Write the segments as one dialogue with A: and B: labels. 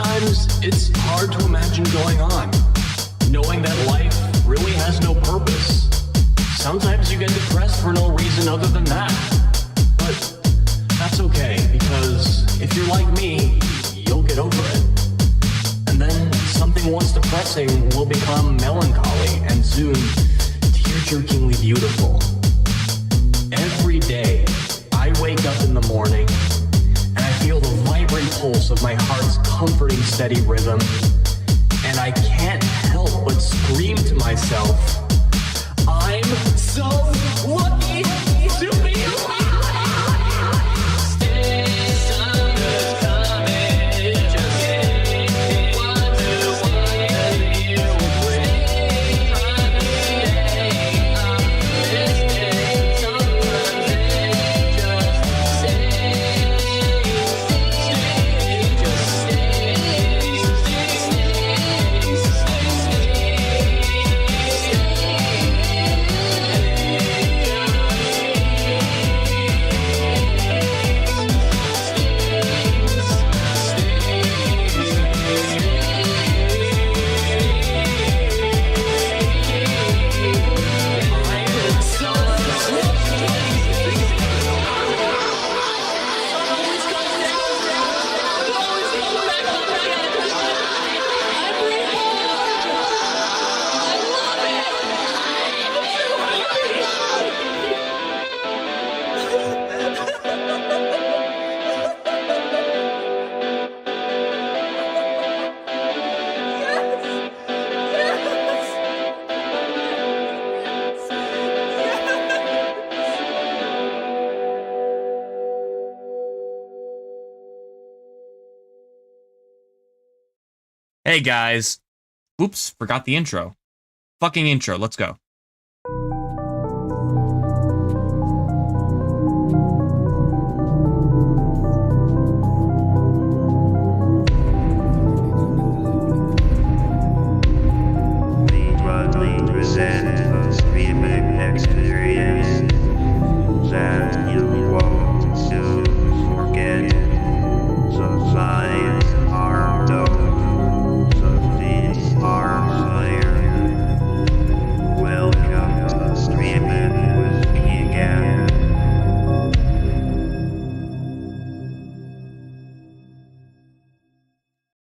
A: Sometimes it's hard to imagine going on, knowing that life really has no purpose. Sometimes you get depressed for no reason other than that. But that's okay, because if you're like me, you'll get over it. And then something once depressing will become melancholy and soon tear-jerkingly beautiful. Every day, I wake up in the morning and I feel the vibrant pulse of my heart's comforting steady rhythm, and I can't help but scream to myself, I'm so lucky to be alive!
B: Hey guys. Oops, forgot the intro. Fucking intro, let's go.
C: We proudly present a streaming experience that you won't soon forget. The signs are known. Welcome to Streaming with Keegan.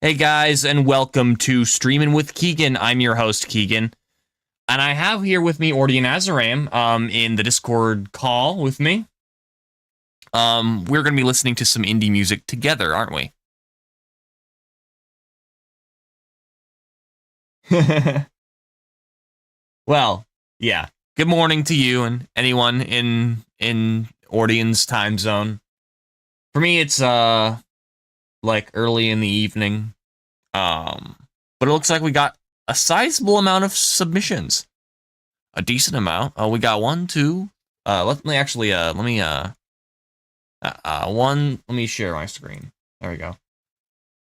B: Hey guys, and welcome to Streamin' with Keegan. I'm your host, Keegan. And I have here with me Ordy and Azaram in the Discord call with me. We're going to be listening to some indie music together, aren't we? Well, yeah. Good morning to you and anyone in Orion's time zone. For me, it's like early in the evening. But it looks like we got a sizable amount of submissions. A decent amount. We got one, two. Let me share my screen. There we go.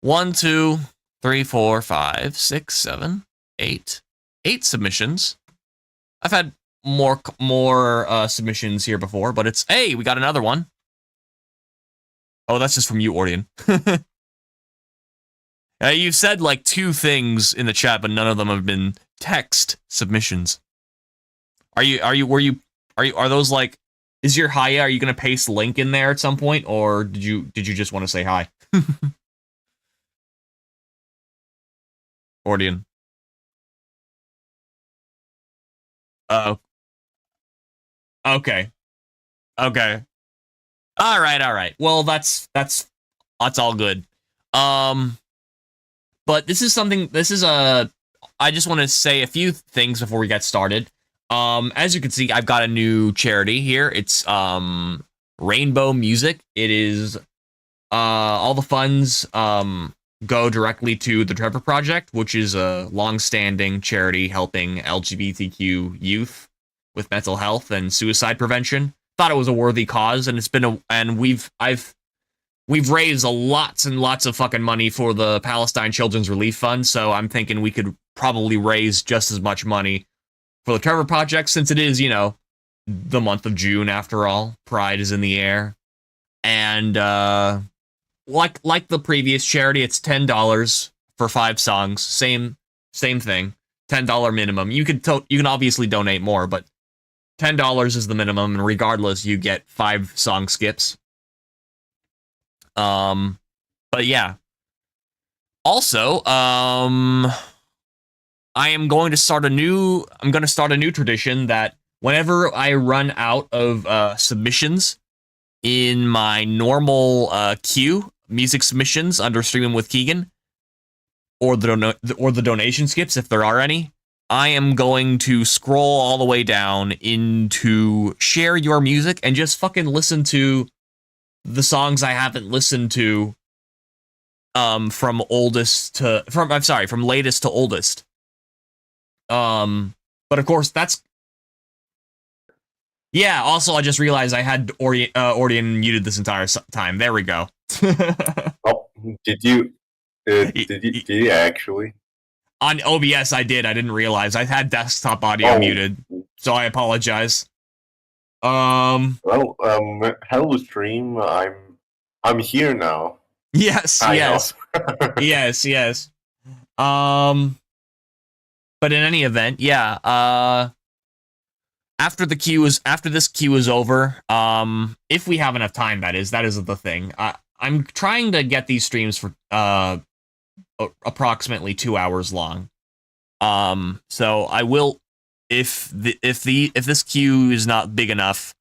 B: 1, 2, 3, 4, 5, 6, 7, 8. 8 submissions. I've had more submissions here before, but it's, hey, we got another one. Oh, that's just from you, Ordian. You said like 2 things in the chat, but none of them have been text submissions. Are those like, is your hi? Are you gonna paste link in there at some point, or did you just want to say hi? Ordian. Oh. Okay. All right. Well, that's all good. But I just want to say a few things before we get started. As you can see, I've got a new charity here. It's Rainbow Music. It is all the funds go directly to the Trevor Project, which is a long-standing charity helping LGBTQ youth with mental health and suicide prevention. Thought it was a worthy cause, and we've raised lots and lots of fucking money for the Palestine Children's Relief Fund, so I'm thinking we could probably raise just as much money for the Trevor Project, since it is, the month of June after all. Pride is in the air. And like the previous charity, it's $10 for 5 songs. Same thing. $10 minimum. You can obviously donate more, but $10 is the minimum, and regardless, you get 5 song skips. But yeah. Also, I am going to start a new tradition that whenever I run out of submissions in my normal queue, music submissions under Streaming with Keegan, or the donation skips if there are any, I am going to scroll all the way down into Share Your Music and just fucking listen to the songs I haven't listened to from latest to oldest. But of course that's yeah. Also, I just realized I had Ordian muted this entire time. There we go.
D: Oh, did you actually?
B: On OBS, I did. I didn't realize I had desktop audio muted, so I apologize.
D: Well, hello stream. I'm here now.
B: Yes. Yes. But in any event, yeah. After this queue is over, if we have enough time, that is the thing. I'm trying to get these streams for approximately 2 hours long. So I will, if this queue is not big enough,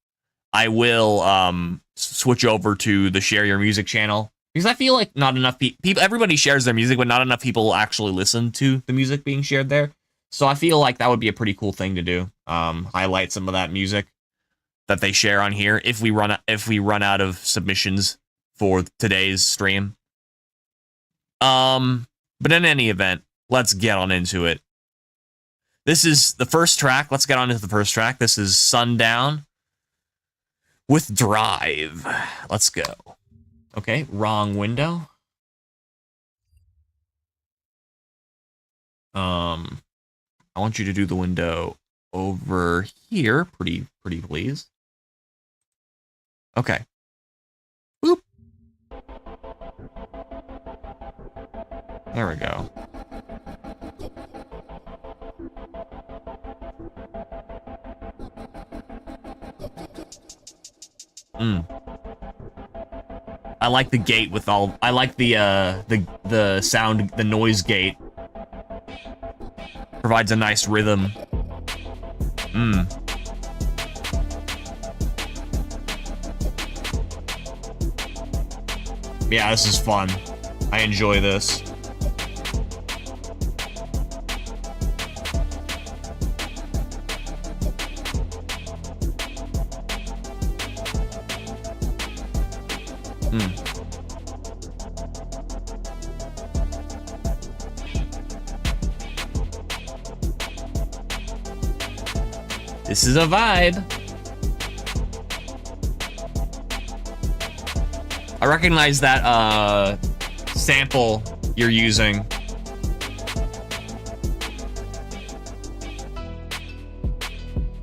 B: I will switch over to the Share Your Music channel, because I feel like not enough people. Everybody shares their music, but not enough people actually listen to the music being shared there. So I feel like that would be a pretty cool thing to do. Highlight some of that music that they share on here if we run out of submissions for today's stream. But in any event, let's get on into it. This is the first track. Let's get on into the first track. This is Sundown with Drive. Let's go. Okay, wrong window. I want you to do the window over here, pretty please. Okay. Boop. There we go. I like the gate with all. I like the sound, the noise gate. Provides a nice rhythm. Yeah, this is fun. I enjoy this. This is a vibe. I recognize that sample you're using.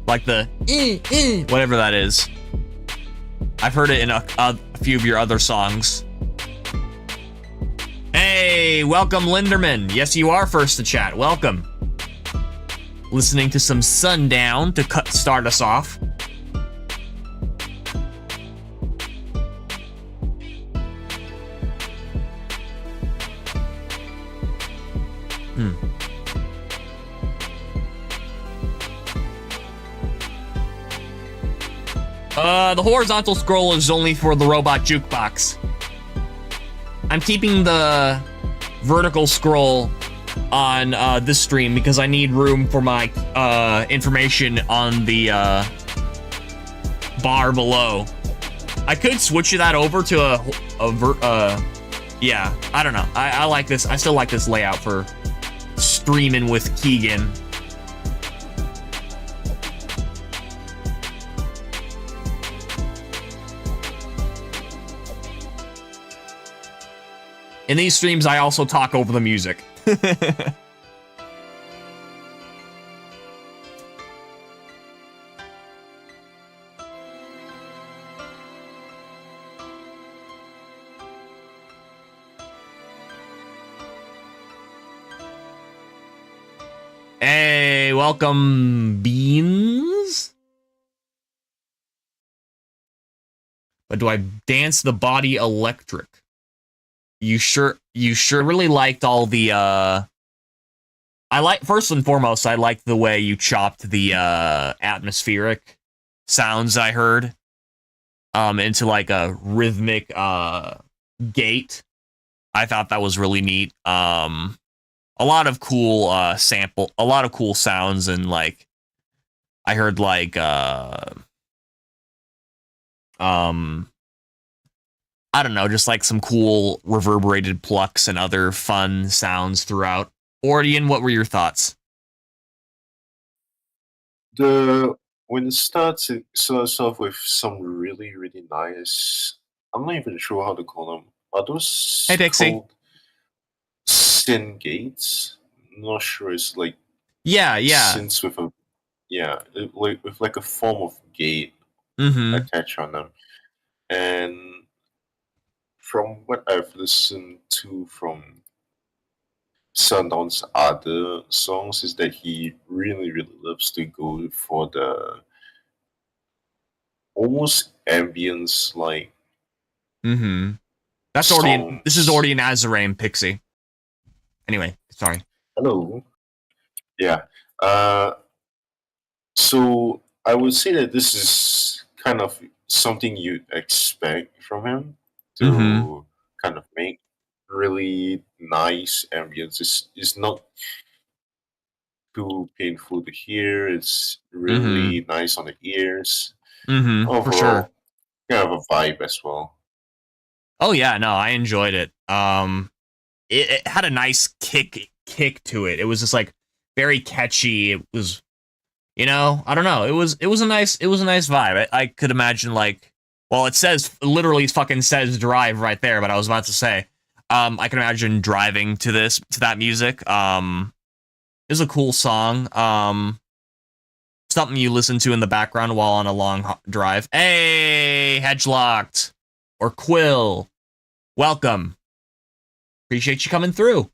B: Like the whatever that is. I've heard it in a few of your other songs. Hey, welcome Linderman. Yes, you are first to chat. Welcome. Listening to some Sundown to start us off. The horizontal scroll is only for the robot jukebox. I'm keeping the vertical scroll on this stream because I need room for my information on the bar below. I could switch that over to yeah, I don't know. I like this. I still like this layout for streaming with Keegan. In these streams, I also talk over the music. welcome Beans. But do I dance the body electric? You sure really liked all the first and foremost, I liked the way you chopped the atmospheric sounds I heard into like a rhythmic gate. I thought that was really neat. A lot of cool a lot of cool sounds, and like I heard like I don't know, just like some cool reverberated plucks and other fun sounds throughout. Ordian, what were your thoughts?
D: When it starts off with some really nice. I'm not even sure how to call them. Are those
B: Hey, Pixie.
D: called synth gates? I'm not sure. It's like
B: Yeah.
D: synths with like a form of gate attached on them. And from what I've listened to from Sundown's other songs, is that he really loves to go for the almost ambience like.
B: That's
D: songs.
B: Ordian. This is Ordian Azarain, Pixie. Anyway, sorry.
D: Hello. Yeah. So I would say that this is kind of something you'd expect from him to kind of make really nice ambience. It's not too painful to hear. It's really nice on the ears. Overall,
B: for sure.
D: Kind of a vibe as well.
B: Oh yeah, no, I enjoyed it. It had a nice kick to it. It was just like very catchy. It was, I don't know. It was a nice vibe. I could imagine like, well, it literally fucking says drive right there, but I was about to say, I can imagine driving to that music. It was a cool song. Something you listen to in the background while on a long drive. Hey, Hedgelocked or Quill, welcome. Appreciate you coming through.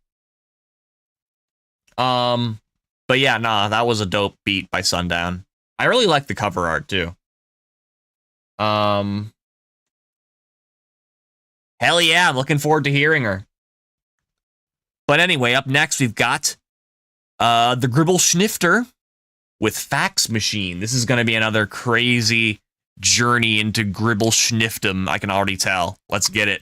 B: But yeah, nah, that was a dope beat by Sundown. I really like the cover art too. Hell yeah, I'm looking forward to hearing her. But anyway, up next we've got the Gribble Schnifter with Fax Machine. This is going to be another crazy journey into Gribble Schniftdom, I can already tell. Let's get it.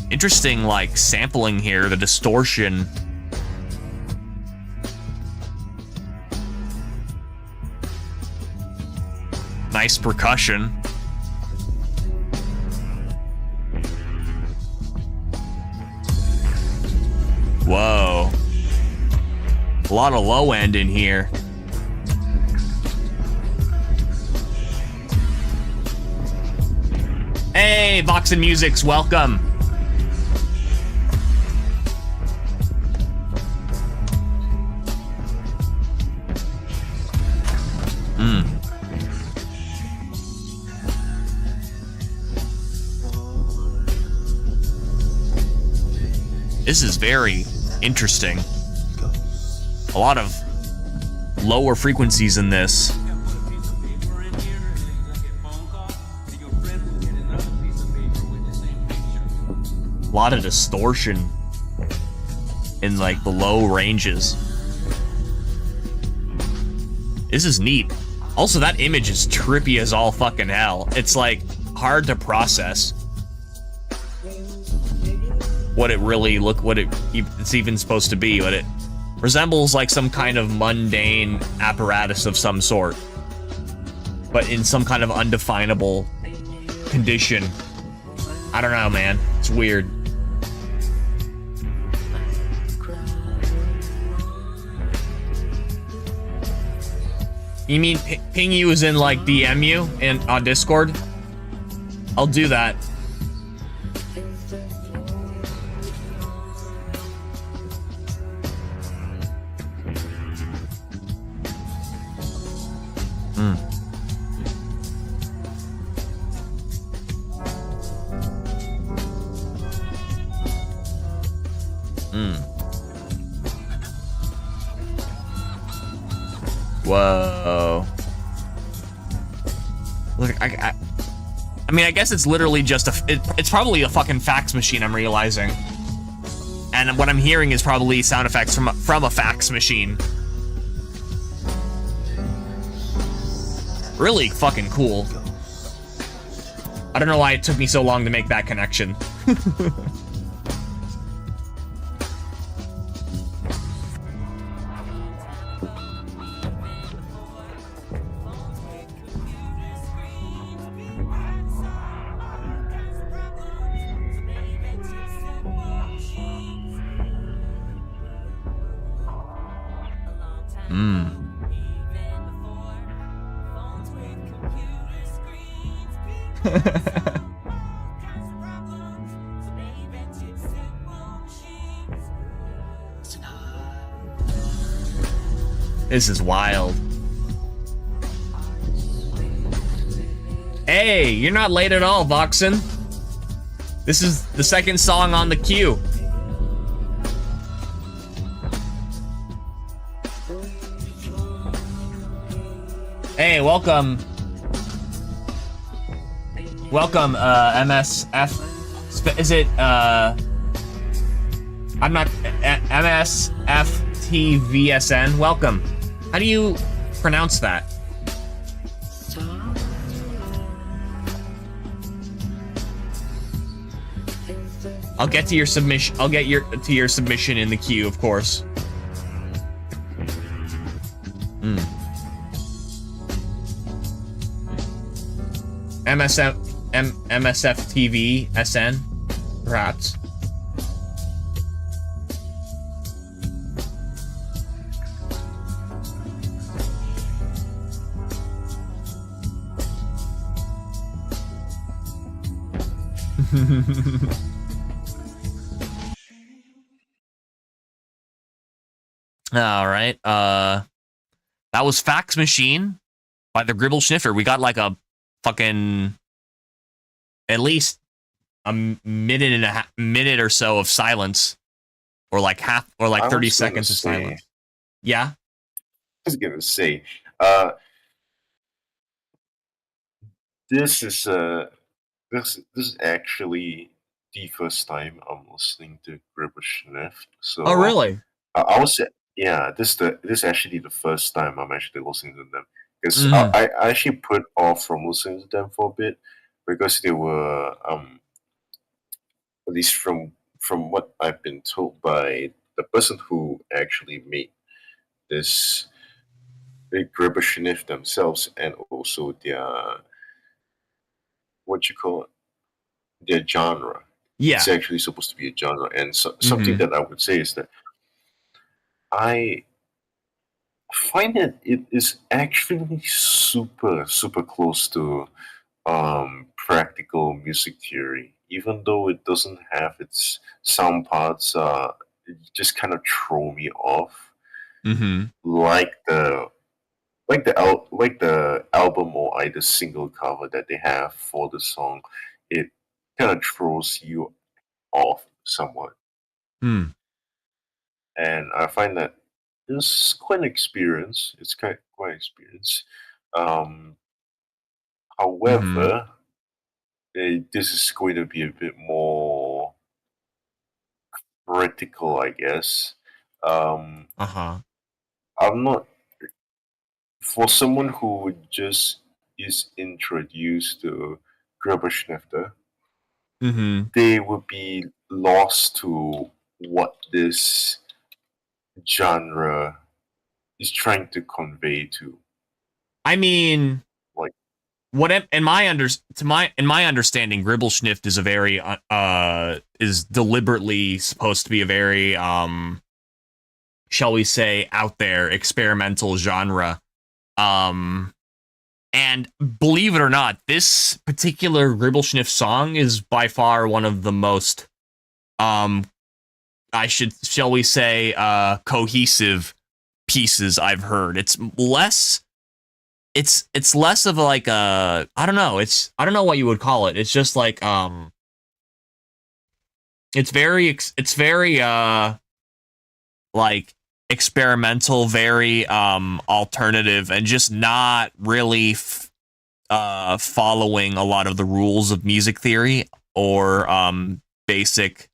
B: Interesting, like, sampling here, the distortion. Nice percussion. Whoa. A lot of low end in here. Hey, Vox and Music's welcome. This is very interesting. A lot of lower frequencies in this. A lot of distortion in like the low ranges. This is neat. Also, that image is trippy as all fucking hell. It's like hard to process what it's even supposed to be, but it resembles like some kind of mundane apparatus of some sort, but in some kind of undefinable condition. I don't know, man. It's weird. You mean ping you as in like DM you on Discord? I'll do that. Whoa. Look, I mean, I guess it's literally just it's probably a fucking fax machine, I'm realizing. And what I'm hearing is probably sound effects from a fax machine. Really fucking cool. I don't know why it took me so long to make that connection. This is wild. Hey, you're not late at all, Voxen. This is the second song on the queue. Hey, welcome. Welcome, MSF. Is it, I'm not, MSFTVSN. Welcome. How do you pronounce that? I'll get to your submission. I'll get to your submission in the queue, of course. MSFTV SN, perhaps. All right. That was Fax Machine by the Gribble Sniffer. We got like a fucking at least a minute or so of silence, or like 30 seconds of silence. Yeah.
D: I was gonna say, this is actually the first time I'm listening to Gribble Sniff. So
B: Oh, really?
D: I would say, yeah, this is actually the first time I'm actually listening to them, because
B: Mhm.
D: I actually put off from listening to them for a bit, because they were at least from what I've been told by the person who actually made this Gribble Sniff themselves, and also their, what you call it, their genre.
B: Yeah.
D: It's actually supposed to be a genre, and something that I would say is that I find that it is actually super close to practical music theory, even though it doesn't have its sound parts. It just kind of throw me off, like the album or either single cover that they have for the song. It kind of throws you off somewhat. And I find that it's quite an experience. It's quite an experience. However, this is going to be a bit more critical, I guess. I'm not, for someone who just is introduced to Grubbersnifter, they would be lost to what this genre is trying to convey to.
B: I mean,
D: like,
B: what in my understanding, Gribblesnift is a very is deliberately supposed to be a very shall we say, out there experimental genre. And believe it or not, this particular Gribblesnift song is by far one of the most shall we say, cohesive pieces I've heard. It's less of like a, I don't know what you would call it. It's just like it's very like experimental, very alternative, and just not really following a lot of the rules of music theory or basic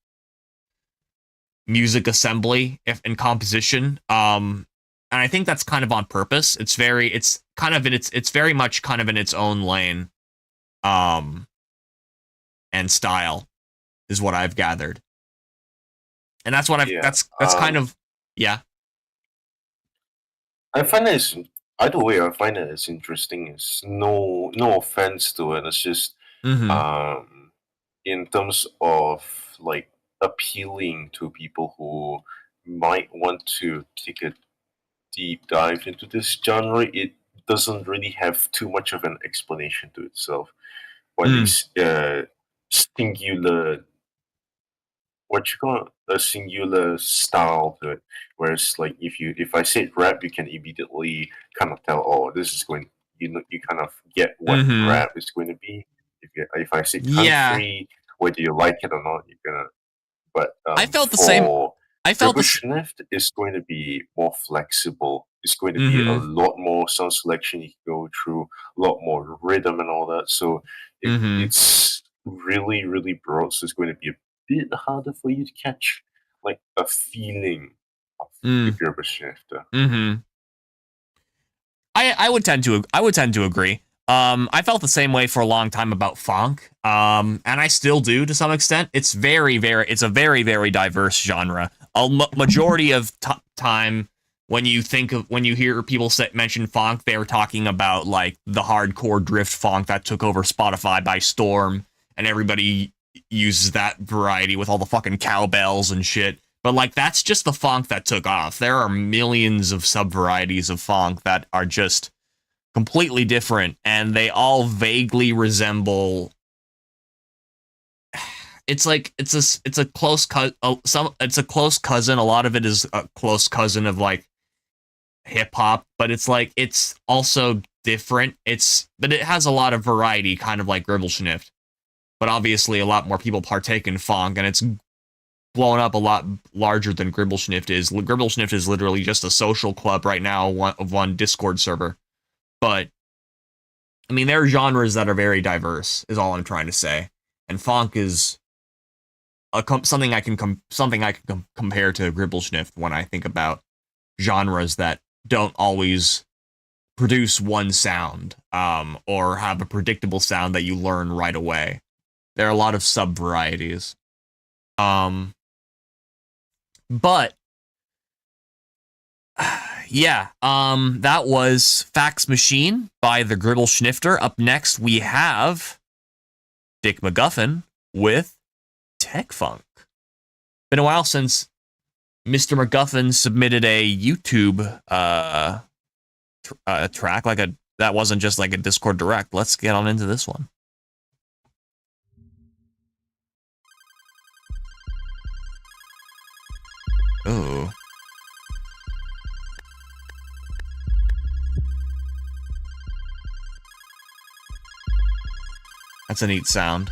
B: music assembly and composition. And I think that's kind of on purpose. It's very much kind of in its own lane, and style is what I've gathered. And that's what that's kind of, yeah.
D: I find that either way. I find that it's interesting. It's no offense to it. It's just in terms of like appealing to people who might want to take a deep dive into this genre. It doesn't really have too much of an explanation to itself, or at least singular, what you call a singular style to it. Whereas, like, if I said rap, you can immediately kind of tell, oh, this is going. You kind of get what rap is going to be. If I say country, whether you like it or not, you're gonna. But
B: I felt the same. I felt
D: Schnift is going to be more flexible. It's going to be a lot more sound selection you can go through, a lot more rhythm and all that. So it's really, really broad. So it's going to be a bit harder for you to catch like a feeling of if you're a Schnifter.
B: I would tend to agree. I felt the same way for a long time about funk, and I still do to some extent. It's a very, very diverse genre. A majority of time, when you hear people mention funk, they're talking about like the hardcore drift funk that took over Spotify by storm, and everybody uses that variety with all the fucking cowbells and shit. But like that's just the funk that took off. There are millions of sub-varieties of funk that are just completely different, and they all vaguely resemble. It's like it's a close cousin. A lot of it is a close cousin of like hip hop, but it's like it's also different. But it has a lot of variety, kind of like Gribbelschnift. But obviously, a lot more people partake in funk, and it's blown up a lot larger than Gribbelschnift is. Gribbelschnift is literally just a social club right now of one Discord server. But I mean, there are genres that are very diverse, is all I'm trying to say. And funk is something I can compare to Gribbelschnift when I think about genres that don't always produce one sound, or have a predictable sound that you learn right away. There are a lot of sub varieties. But yeah, that was Fax Machine by the Gribbelschnifter. Up next, we have Dick McGuffin with Tech Funk. Been a while since Mr. McGuffin submitted a YouTube track, that wasn't just like a Discord direct. Let's get on into this one. Ooh. That's a neat sound.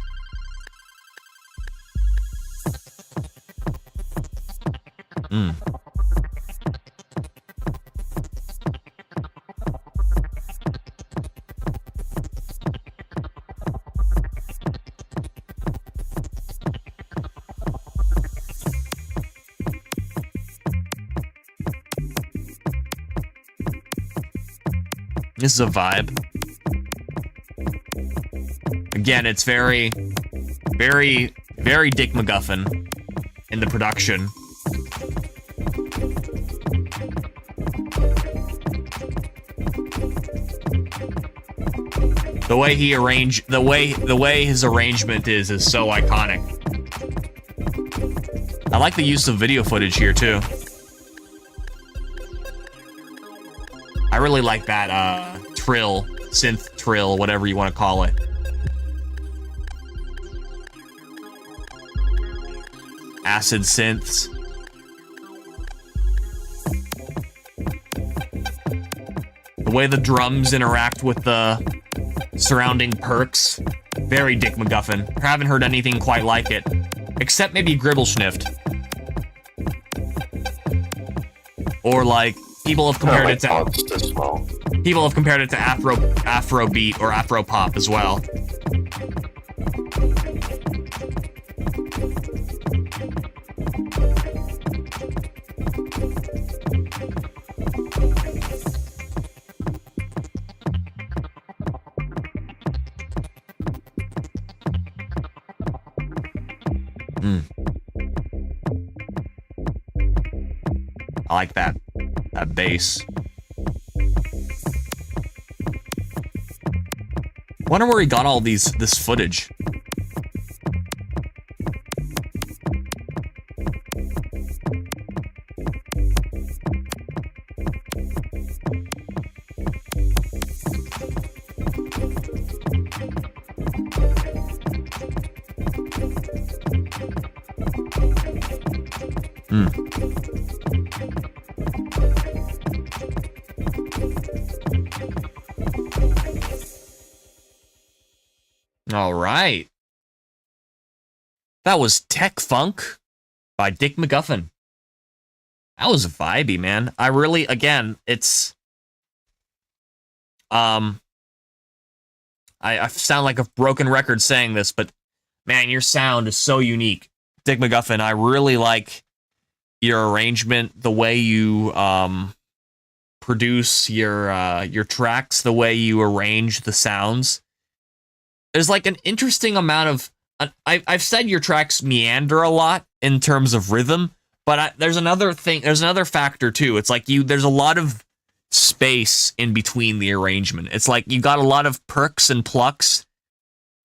B: This is a vibe. Again, it's very, very, very Dick McGuffin in the production. The way his arrangement is so iconic. I like the use of video footage here too. I really like that synth trill, whatever you want to call it. Acid synths. The way the drums interact with the surrounding perks. Very Dick McGuffin. I haven't heard anything quite like it. Except maybe Gribbelschnift. Or like people have compared it to
D: thoughts as well.
B: Afrobeat or Afropop as well. I like that bass. Wonder where he got all this footage. All right. That was Tech Funk by Dick McGuffin. That was vibey, man. I really, again, it's I sound like a broken record saying this, but man, your sound is so unique. Dick McGuffin, I really like your arrangement, the way you produce your tracks, the way you arrange the sounds. There's like an interesting amount of I've said your tracks meander a lot in terms of rhythm, but there's another factor too. It's like there's a lot of space in between the arrangement. It's like you got a lot of perks and plucks,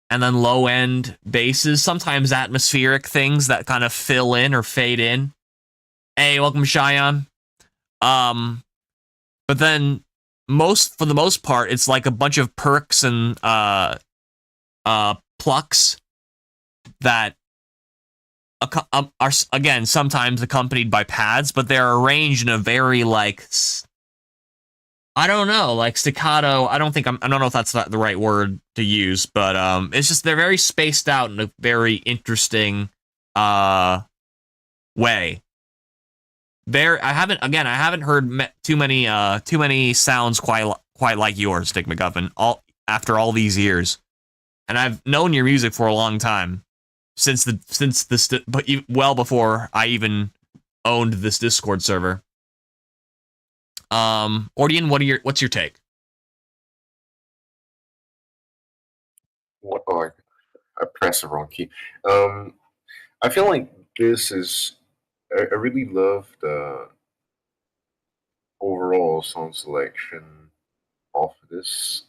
B: and then low end basses, sometimes atmospheric things that kind of fill in or fade in. Hey, welcome Cheyenne. But then for the most part, it's like a bunch of perks and plucks that are again sometimes accompanied by pads, but they're arranged in a very like I don't know, like staccato. I don't know if that's not the right word to use, but it's just they're very spaced out in a very interesting way. I haven't heard too many sounds quite like yours, Dick McGuffin. After all these years. And I've known your music for a long time, but well before I even owned this Discord server. Ordian, what's your take?
D: What? Oh, I pressed the wrong key. I feel like this is. I really love the overall song selection of this.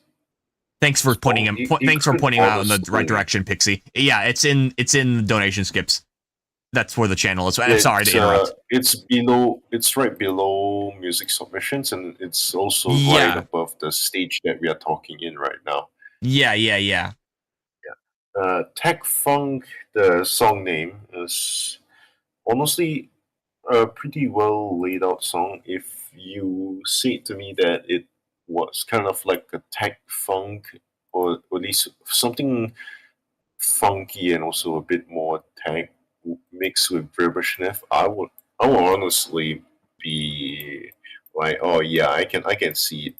B: Thanks for pointing him. Thanks for pointing him out in the right direction, Pixie. Yeah, it's in the donation skips. That's where the channel is. I'm sorry to interrupt.
D: It's right below music submissions, and it's also right above the stage that we are talking in right now.
B: Yeah.
D: Tech Funk, the song name, is honestly a pretty well laid out song. If you say to me that it was kind of like a tech funk, or at least something funky and also a bit more tech mixed with Bribersniff, I would honestly be like, oh yeah, I can see it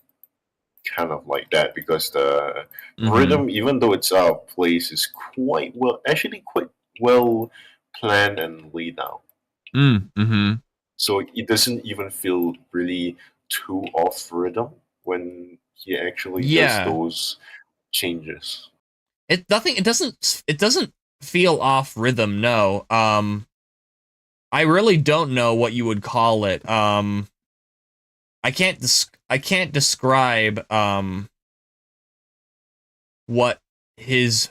D: kind of like that, because the rhythm, even though it's out of place, is quite well planned and laid out. So it doesn't even feel really too off rhythm when he actually does those changes.
B: It doesn't feel off rhythm, no. I really don't know what you would call it. I can't describe what his,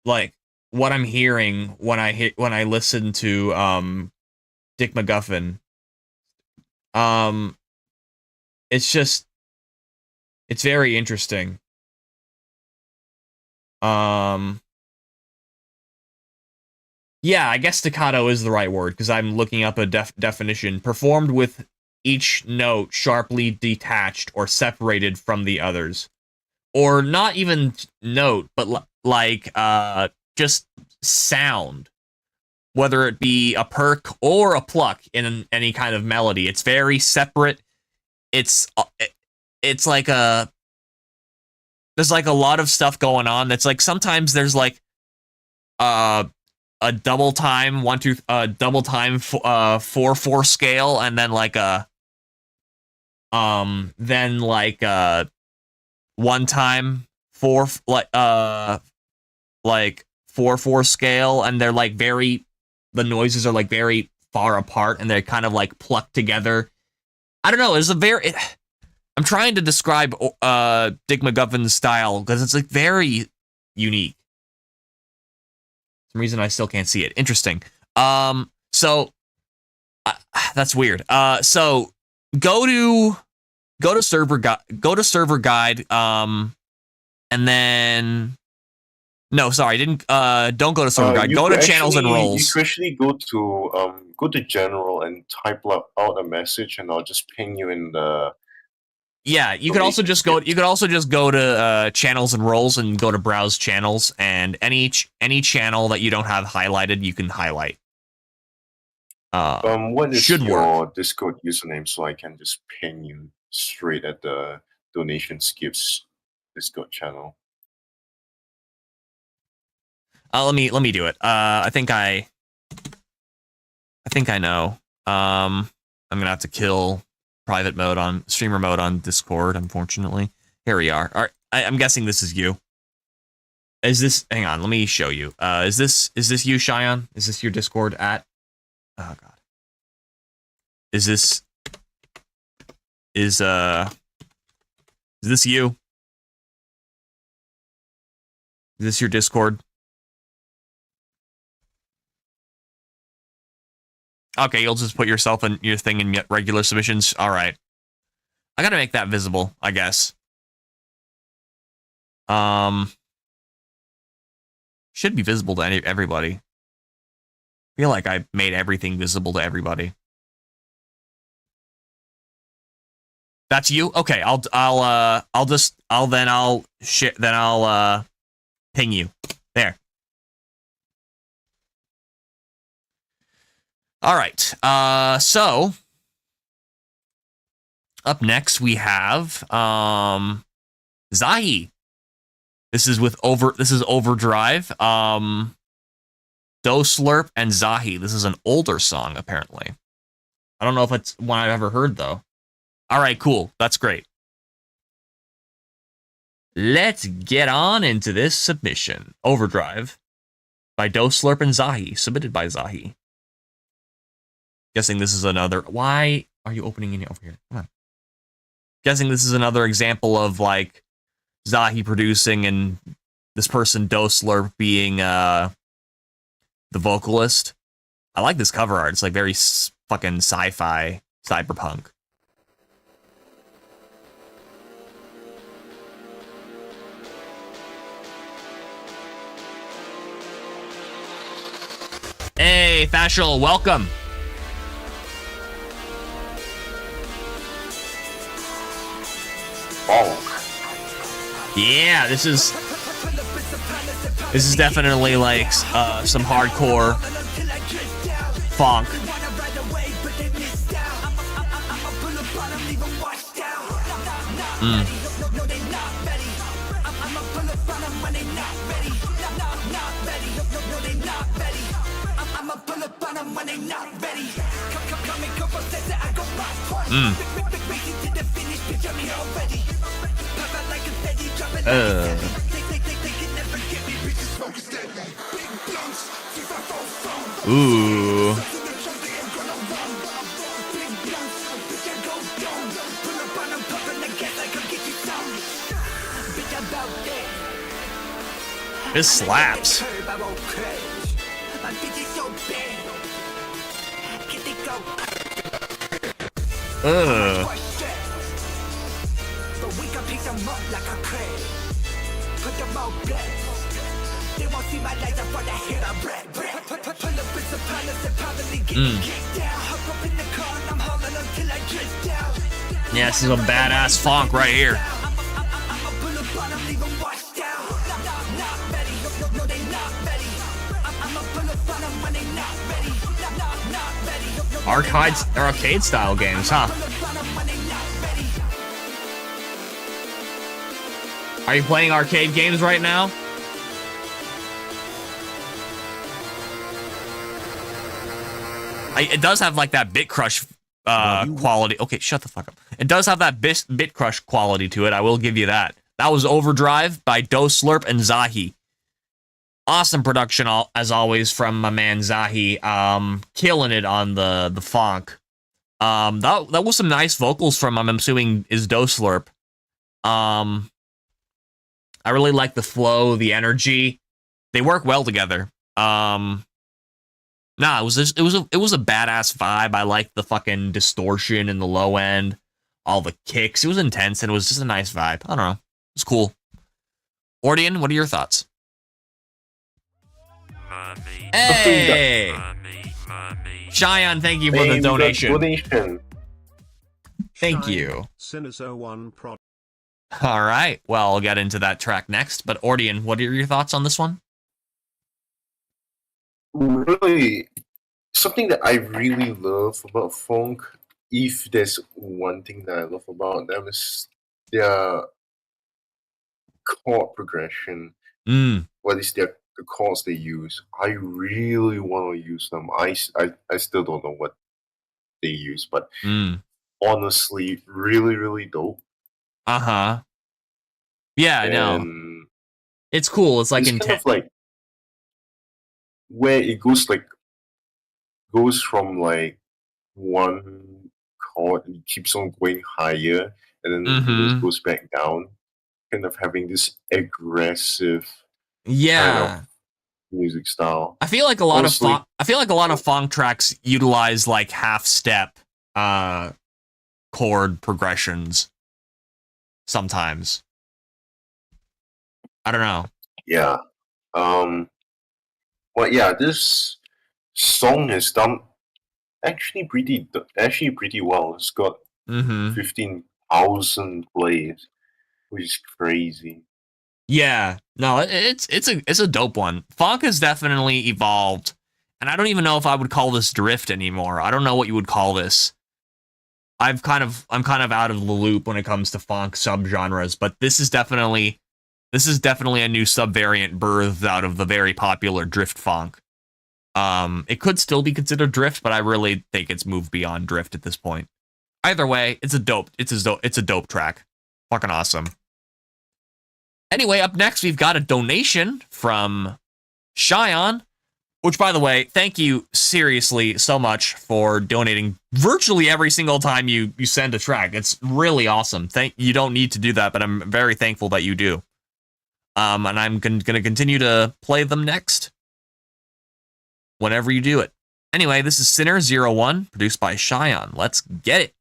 B: like, what I'm hearing when I listen to Dick McGuffin. It's very interesting. Yeah, I guess staccato is the right word, because I'm looking up a definition. Performed with each note sharply detached or separated from the others. Or not even note, but like just sound. whether it be a perk or a pluck in any kind of melody. It's very separate. It's like there's like a lot of stuff going on. That's like sometimes there's like a double time 4/4 scale, and then like a one time 4/4 scale, and they're like the noises are like very far apart, and they're kind of like plucked together. I don't know. I'm trying to describe Dick McGovern's style because it's like very unique. For some reason I still can't see it. Interesting. So that's weird. So go to server guide. And then no, sorry, don't go to server guide. Go to channels and roles.
D: You can actually go to general and type out a message, and I'll just ping you in the.
B: Yeah, you could also just go. You could also just go to channels and roles and go to browse channels, and any channel that you don't have highlighted, you can highlight.
D: What is
B: should
D: your
B: work.
D: Discord username so I can just ping you straight at the donations gifts Discord channel?
B: Let me do it. I think I know. I'm gonna have to kill private mode on streamer mode on Discord, unfortunately. Here we are. All right, I'm guessing this is you. Is this? Hang on, let me show you. Is this you, Cheyenne? Is this your Discord at? Oh god. Is this you? Is this your Discord? Okay, you'll just put yourself and your thing in regular submissions. All right. I gotta make that visible, I guess. Should be visible to everybody. I feel like I made everything visible to everybody. That's you? Okay, I'll ping you. There. All right. So up next we have Zahi. This is Overdrive. Do Slurp and Zahi. This is an older song apparently. I don't know if it's one I've ever heard though. All right, cool. That's great. Let's get on into this submission. Overdrive by Do Slurp and Zahi, submitted by Zahi. Guessing this is another. Why are you opening in over here? Come on. Guessing this is another example of like Zahi producing and this person Do Slurp being the vocalist. I like this cover art. It's like very fucking sci-fi, cyberpunk. Hey, Fashel, welcome. Yeah, this is definitely like some hardcore funk. Ooh. This slaps. Yeah, this is a badass funk right here. arcade style games, huh? Are you playing arcade games right now? It does have like that Bit Crush quality. Okay, shut the fuck up. It does have that Bit Crush quality to it. I will give you that. That was Overdrive by Doslurp and Zahi. Awesome production, as always, from my man Zahi. Killing it on the funk. That was some nice vocals from, I'm assuming, is Doslurp. I really like the flow, the energy. They work well together. Nah, it was a badass vibe. I liked the fucking distortion in the low end, all the kicks. It was intense and it was just a nice vibe. I don't know. It was cool. Ordian, what are your thoughts?
C: Mommy.
B: Hey!
C: Mommy.
B: Cheyenne, thank you for the donation. Thank you.
E: Sinners01 Pro.
B: All right. Well, I'll get into that track next. But Ordian, what are your thoughts on this one?
D: Really, something that I really love about funk, if there's one thing that I love about them, is their chord progression. What is the chords they use? I really want to use them. I still don't know what they use, but honestly, really, really dope.
B: Uh-huh. Yeah, I know.
D: And
B: it's cool. It's like
D: it's kind of like where it goes from like one chord and it keeps on going higher and then it just goes back down, kind of having this aggressive kind of music style.
B: I feel like a lot of funk tracks utilize like half step chord progressions sometimes. I don't know.
D: Yeah. But yeah, this song is done actually pretty well. It's got 15,000 plays, which is crazy.
B: Yeah, no, it's a dope one. Funk has definitely evolved, and I don't even know if I would call this drift anymore. I don't know what you would call this. I'm kind of out of the loop when it comes to funk subgenres, but this is definitely a new subvariant birthed out of the very popular drift funk. It could still be considered drift, but I really think it's moved beyond drift at this point. Either way, it's a dope track. Fucking awesome. Anyway, up next, we've got a donation from Cheyenne, which, by the way, thank you seriously so much for donating virtually every single time you send a track. It's really awesome. You don't need to do that, but I'm very thankful that you do. And I'm going to continue to play them next whenever you do it. Anyway, this is Sinner01, produced by Cheyenne. Let's get it.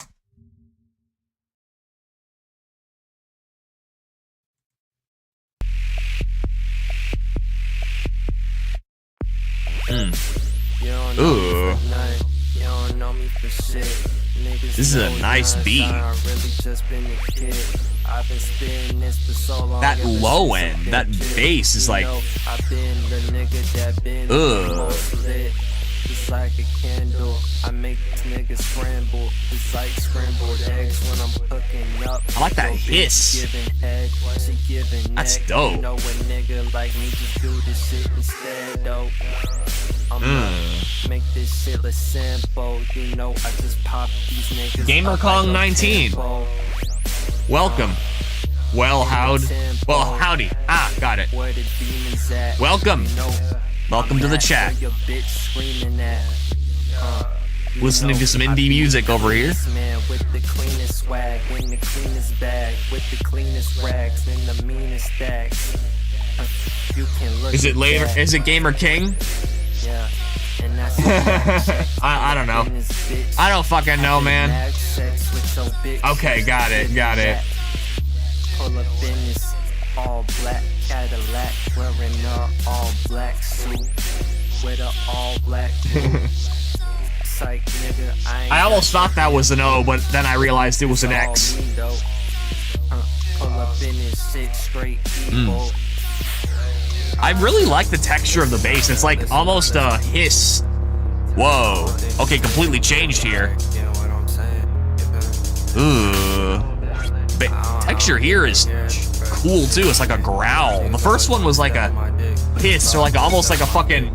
B: Ooh. This is a nice beat. That low end, that bass is like, ugh. It's like a candle. I make these niggas scramble. It's like scrambled eggs when I'm cooking up. I like that hiss. That's dope. You know a nigga like me just do this shit instead, though. Make this shit a sample. You know I just pop these niggas. GamerKong 19. Welcome. Howdy. Ah, got it. Welcome. Welcome to the chat. Listening to some indie music over here. Is it later? Is it Gamer King? I don't know. I don't fucking know, man. Okay, got it. Pull up in this all black Cadillac, wearing a all black suit with a all black psych, nigga. I almost thought that was an O, but then I realized it was an X. Pull up in this shit straight evil. I really like the texture of the bass. It's like almost a hiss. Whoa. Okay, completely changed here. Ooh. Texture here is cool too. It's like a growl. The first one was like a hiss, or like almost like a fucking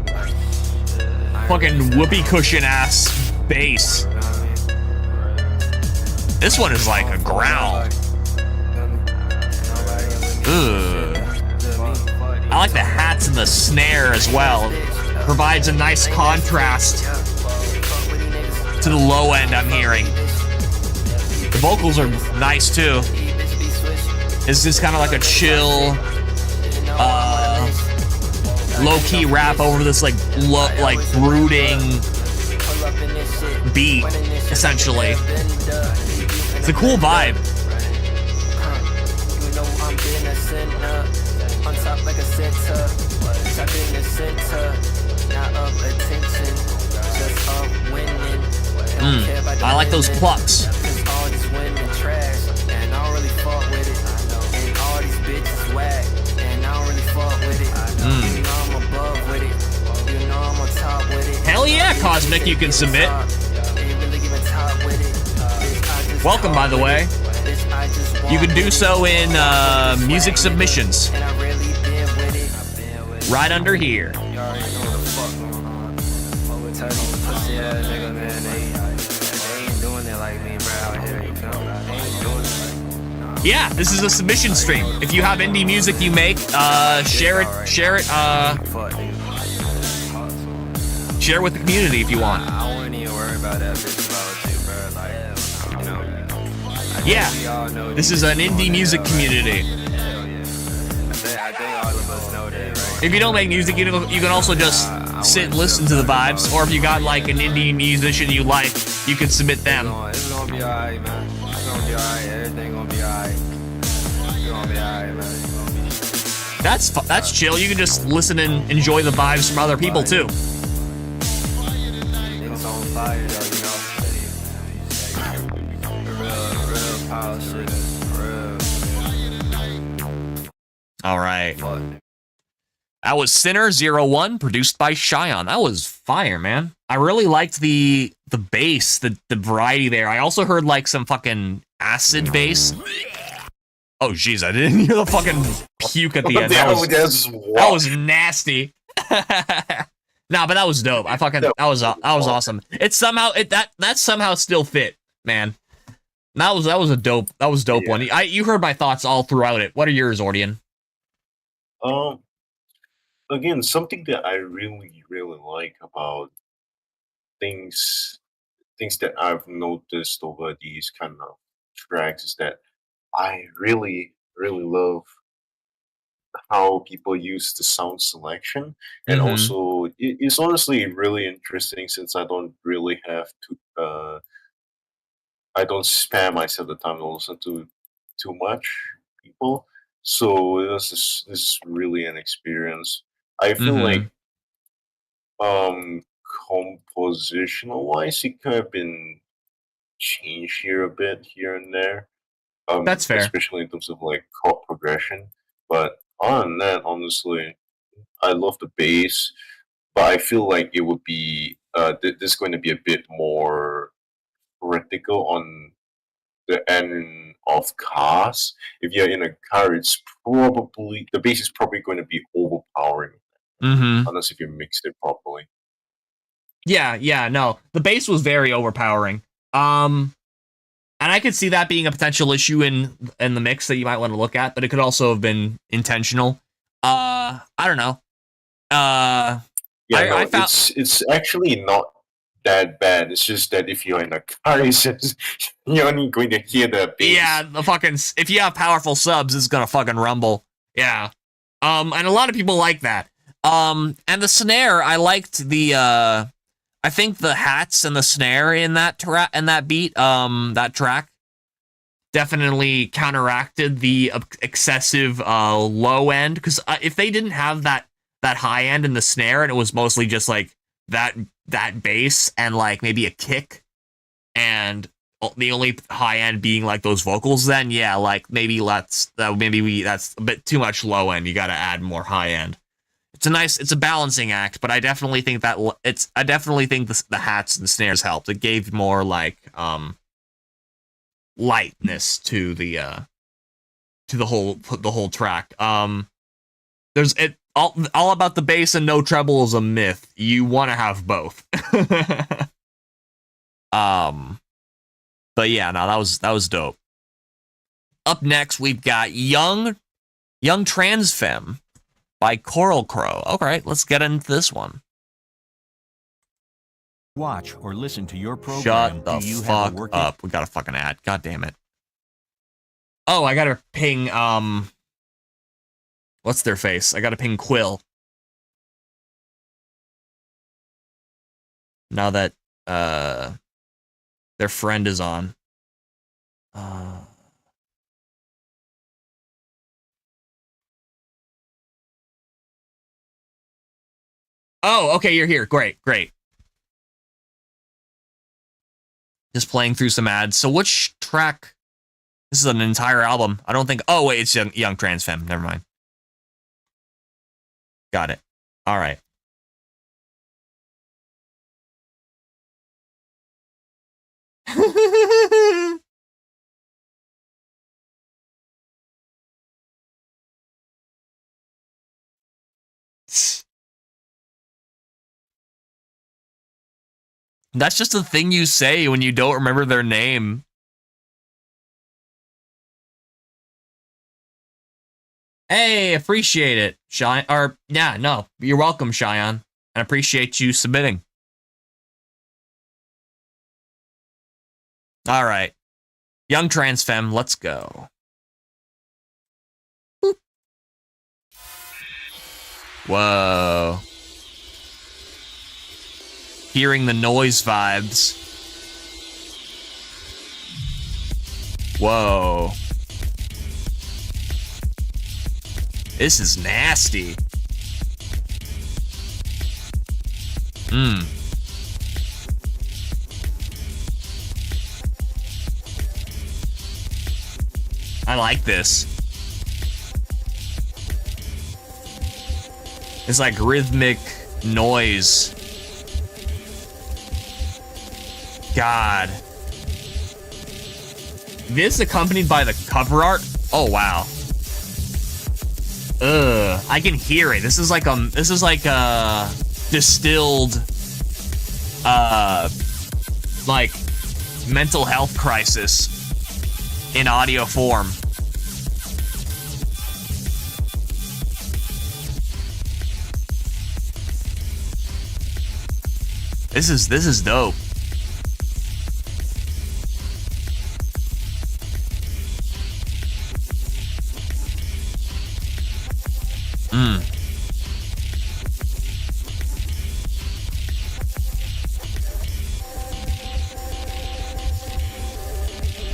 B: whoopee cushion ass bass. This one is like a growl. Ooh. I like the hats and the snare as well. Provides a nice contrast to the low end I'm hearing. The vocals are nice too. It's just kind of like a chill, low-key rap over this like brooding beat, essentially. It's a cool vibe. I like those plucks. Hell yeah, Cosmic, you can submit. Welcome, by the way. You can do so in music submissions. Right under here. Yeah, this is a submission stream. If you have indie music you make, share it, share with the community if you want.
E: I wouldn't even worry about that bitch about you, bro. Like,
B: yeah, this is an indie music community.
E: I think all of us know that, right?
B: If you don't make music, you can also just sit and listen to the vibes, or if you got like an indie musician you like, you can submit them.
E: It's gonna be alright, man. It's gonna be alright. Everything gonna be alright. It's gonna be alright, man.
B: That's chill. You can just listen and enjoy the vibes from other people too.
E: It's on fire, though, you know. Real power shit.
B: All right. That was Sinner 01, produced by Cheyenne. That was fire, man. I really liked the bass, the variety there. I also heard like some fucking acid bass. Oh jeez, I didn't hear the fucking puke at the end. That was nasty. Nah, but that was dope. That was awesome. It's somehow that somehow still fit, man. That was a dope one. You heard my thoughts all throughout it. What are yours, Ordian?
D: Again, something that I really like about things that I've noticed over these kind of tracks is that I really love how people use the sound selection, and also it's honestly really interesting since I don't really have to I don't spare myself the time to listen to too much people. So this is really an experience. I feel like compositional wise it could have been changed here a bit here and there.
B: That's fair.
D: Especially in terms of like chord progression. But other than that, honestly, I love the bass, but I feel like it would be this is going to be a bit more critical on the end of cars. If you're in a car, it's probably the bass is probably going to be overpowering, unless if you mixed it properly.
B: Yeah, no, the bass was very overpowering. And I could see that being a potential issue in the mix that you might want to look at, but it could also have been intentional. I don't know. I found
D: it's actually not that bad. It's just that if you're in a car, it's just, you're only going to hear the bass.
B: Yeah, if you have powerful subs, it's gonna fucking rumble. Yeah. And a lot of people like that. And the snare, I liked the I think the hats and the snare in that beat, that track, definitely counteracted the excessive low end. Because if they didn't have that high end in the snare, and it was mostly just like that bass and like maybe a kick, and the only high end being like those vocals, then yeah, like maybe that's a bit too much low end. You got to add more high end it's a balancing act, but I definitely think that the hats and snares helped. It gave more like lightness to the whole track. There's it all about the bass and no treble is a myth. You want to have both. But yeah, no, that was dope. Up next, we've got Young Trans Femme by Coral Crow. All right, let's get into this one.
F: Watch or listen to your program.
B: Shut the fuck up. We got a fucking ad. God damn it. Oh, I gotta ping, what's their face? I gotta ping Quill. Now that, their friend is on. Oh, okay, you're here. Great. Just playing through some ads. So which track? This is an entire album. I don't think... Oh, wait, it's Young Trans Femme. Never mind. Got it. All right. That's just a thing you say when you don't remember their name. Hey, appreciate it, Cheyenne. Or, yeah, no, you're welcome, Cheyenne. I appreciate you submitting. All right. Young Trans Femme, let's go. Boop. Whoa. Hearing the noise vibes. Whoa. This is nasty. I like this. It's like rhythmic noise. God. This accompanied by the cover art? Oh, wow. Ugh. I can hear it. This is like distilled, like mental health crisis in audio form. This is dope.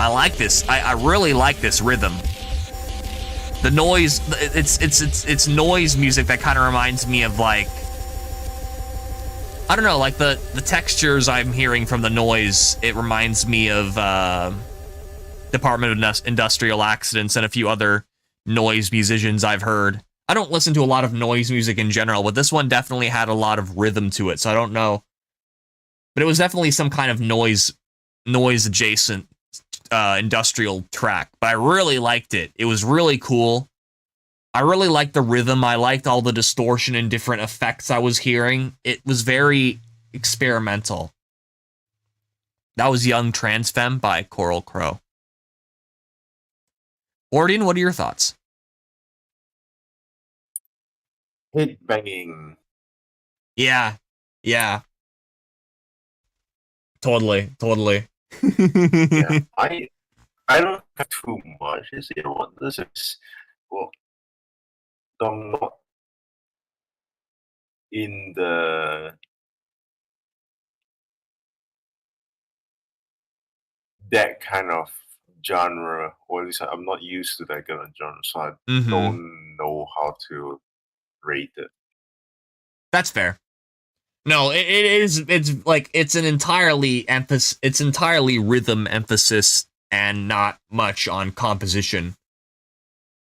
B: I like this. I really like this rhythm. The noise, it's noise music that kind of reminds me of like, I don't know, like the textures I'm hearing from the noise. It reminds me of Department of Industrial Accidents and a few other noise musicians I've heard. I don't listen to a lot of noise music in general, but this one definitely had a lot of rhythm to it, so I don't know. But it was definitely some kind of noise adjacent industrial track, but I really liked it. It was really cool. I really liked the rhythm. I liked all the distortion and different effects I was hearing. It was very experimental. That was Young Trans Femme by Coral Crow. Ordian, what are your thoughts?
D: Hit banging.
B: Yeah. Totally.
D: Yeah, I don't have too much to say about this. It's, well, I'm not in that kind of genre, or at least I'm not used to that kind of genre, so I don't know how to rate it.
B: That's fair. No, it's like it's entirely rhythm emphasis and not much on composition.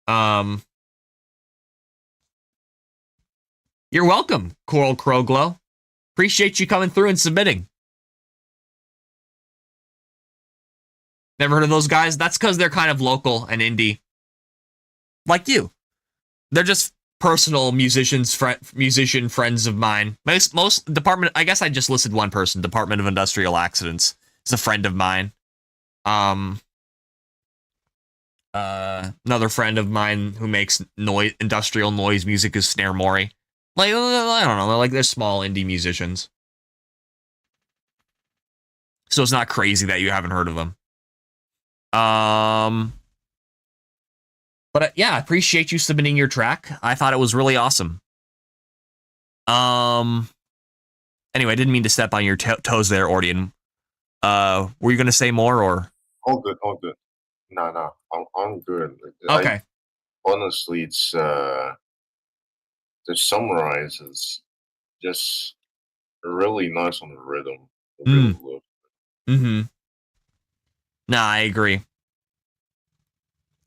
B: Yo, You're welcome, Coral Crow Glow. Appreciate you coming through and submitting. Never heard of those guys? That's because they're kind of local and indie. Like you. They're just personal musician friends of mine. Most department, I guess I just listed one person, Department of Industrial Accidents. It's a friend of mine. Another friend of mine who makes industrial noise music is Snare Mori. Like, I don't know, like they're small indie musicians. So it's not crazy that you haven't heard of them. But yeah, I appreciate you submitting your track. I thought it was really awesome. Anyway, I didn't mean to step on your toes there, Ordian. Were you gonna say more or?
D: All good, all good. No, I'm good.
B: Okay.
D: Honestly, it's to summarize, it's just really nice on the rhythm. I really love it.
B: Mm-hmm. Nah, I agree.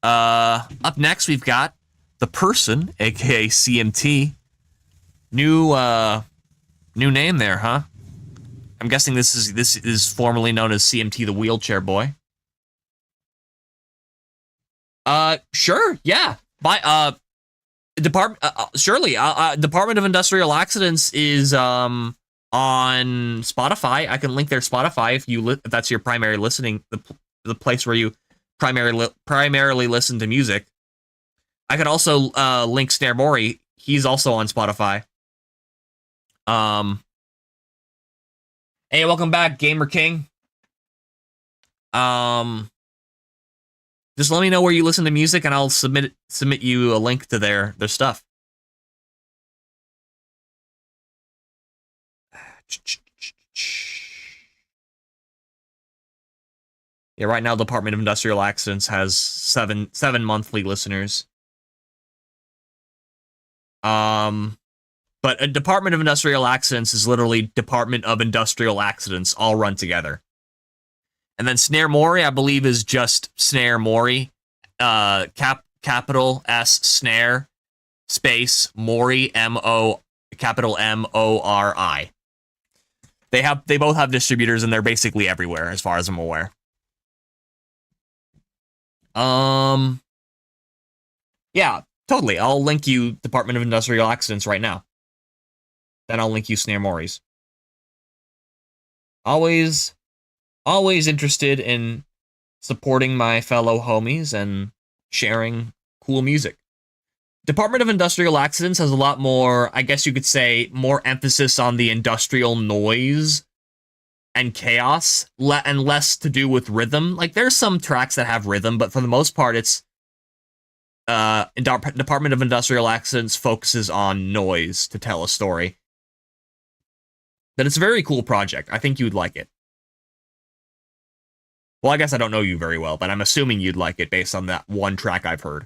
B: Up next we've got The Person, aka CMT. New name there, huh? I'm guessing this is formerly known as CMT the Wheelchair Boy. Sure, yeah. Department of Industrial Accidents is on Spotify. I can link their Spotify if that's your primary listening, the place where you primarily listen to music. I could also link Snare Mori. He's also on Spotify. Hey, welcome back, Gamer King. Just let me know where you listen to music, and I'll submit you a link to their stuff. Yeah, right now, Department of Industrial Accidents has seven monthly listeners. But a Department of Industrial Accidents is literally Department of Industrial Accidents all run together. And then Snare Mori, I believe, is just Snare Mori, capital S Snare, space Mori, capital MORI. They both have distributors, and they're basically everywhere, as far as I'm aware. Yeah, totally. I'll link you Department of Industrial Accidents right now. Then I'll link you Snare Mori's. Always interested in supporting my fellow homies and sharing cool music. Department of Industrial Accidents has a lot more, I guess you could say, more emphasis on the industrial noise and chaos, and less to do with rhythm. Like, there's some tracks that have rhythm, but for the most part, it's Department of Industrial Accidents focuses on noise to tell a story. But it's a very cool project. I think you'd like it. Well, I guess I don't know you very well, but I'm assuming you'd like it based on that one track I've heard.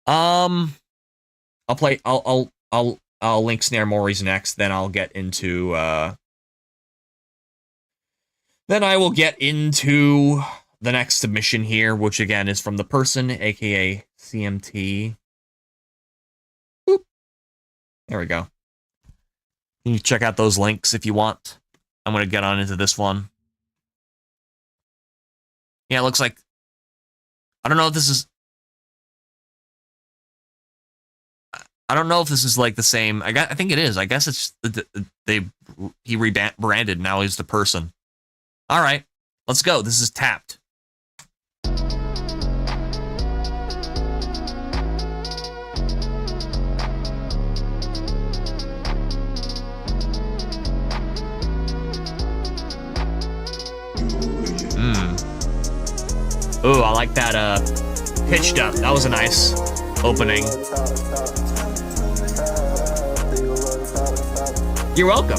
B: I'll link Snare Mori's next, then I'll get into then I will get into the next submission here, which again is from The Person, aka CMT. Boop. There we go. You can check out those links if you want. I'm gonna get on into this one. Yeah, it looks like, I don't know if this is like the same. I think it is. I guess it's he rebranded. Now he's The Person. All right, let's go. This is Tapped. Ooh, I like that pitched up. That was a nice opening. You're welcome.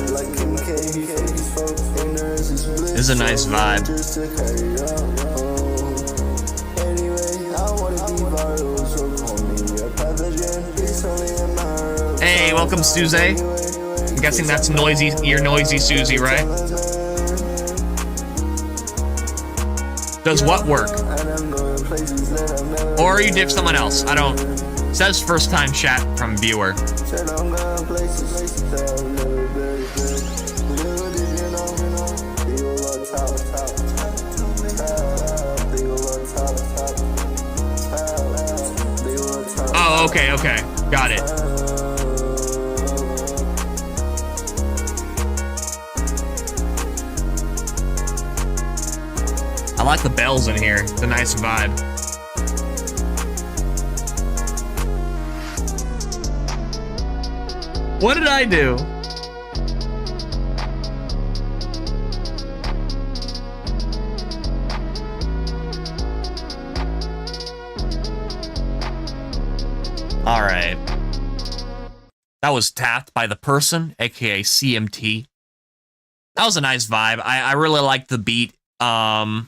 G: Like
B: is a nice vibe. Hey, welcome, Suze. I'm guessing that's noisy. You're noisy, Susie, right? Does what work? Or you dip someone else? I don't. Says first time chat from viewer. Oh, okay, okay. Got it. I like the bells in here. It's a nice vibe. What did I do? All right. That was tapped by the person, aka CMT. That was a nice vibe. I really liked the beat. I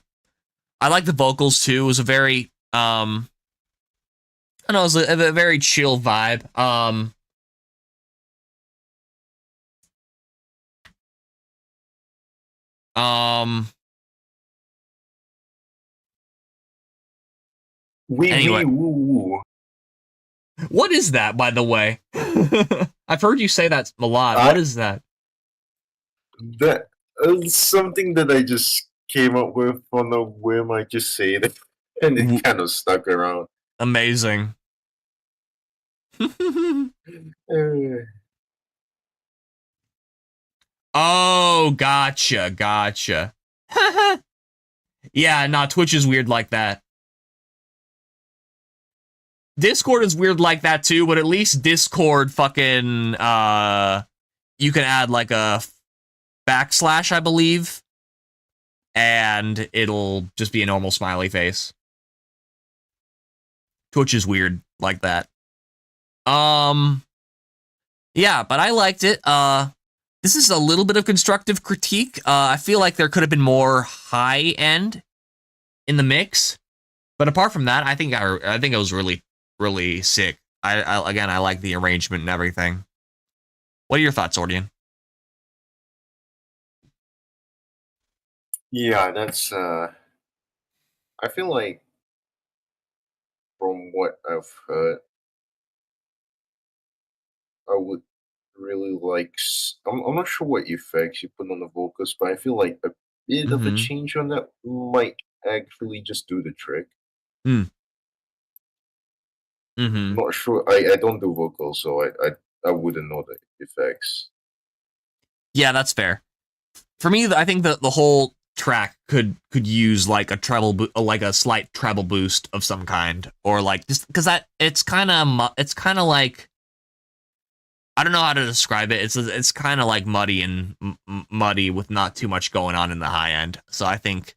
B: like the vocals too. It was a very I don't know, it was a very chill vibe. Anyway.
D: Woo.
B: What is that, by the way? I've heard you say that a lot. What is that?
D: That is something that I just came up with on a whim. I just say it, and it kind of stuck around.
B: Amazing. Oh, gotcha. Yeah, nah, Twitch is weird like that. Discord is weird like that too, but at least Discord fucking, you can add like a backslash, I believe, and it'll just be a normal smiley face. Twitch is weird like that. Yeah, but I liked it. This is a little bit of constructive critique. I feel like there could have been more high end in the mix, but apart from that, I think it was really sick. I like the arrangement and everything. What are your thoughts, Ordian?
D: Yeah, that's I feel like from what I've heard, I would really like I'm not sure what effects you put on the vocals, but I feel like a bit of a change on that might actually just do the trick. I'm not sure. I don't do vocals, so I wouldn't know the effects.
B: Yeah, that's fair. For me, I think the whole track could use like a treble, like a slight treble boost of some kind, or like just because it's kind of like, I don't know how to describe it. It's kind of like muddy and muddy with not too much going on in the high end. So I think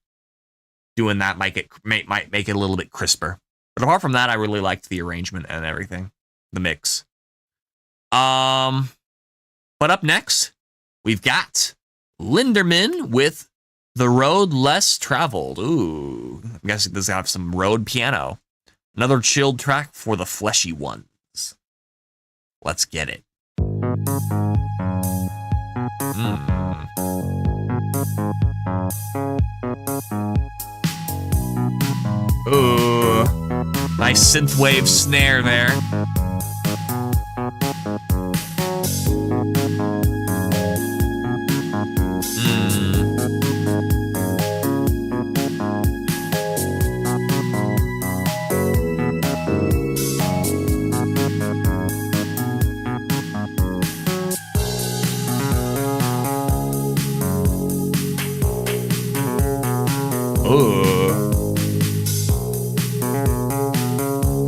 B: doing that might make it a little bit crisper. But apart from that, I really liked the arrangement and everything, the mix. But up next, we've got Linderman with The Road Less Traveled. Ooh, I'm guessing this got some road piano. Another chilled track for the fleshy ones. Let's get it. Ooh, nice synthwave snare there.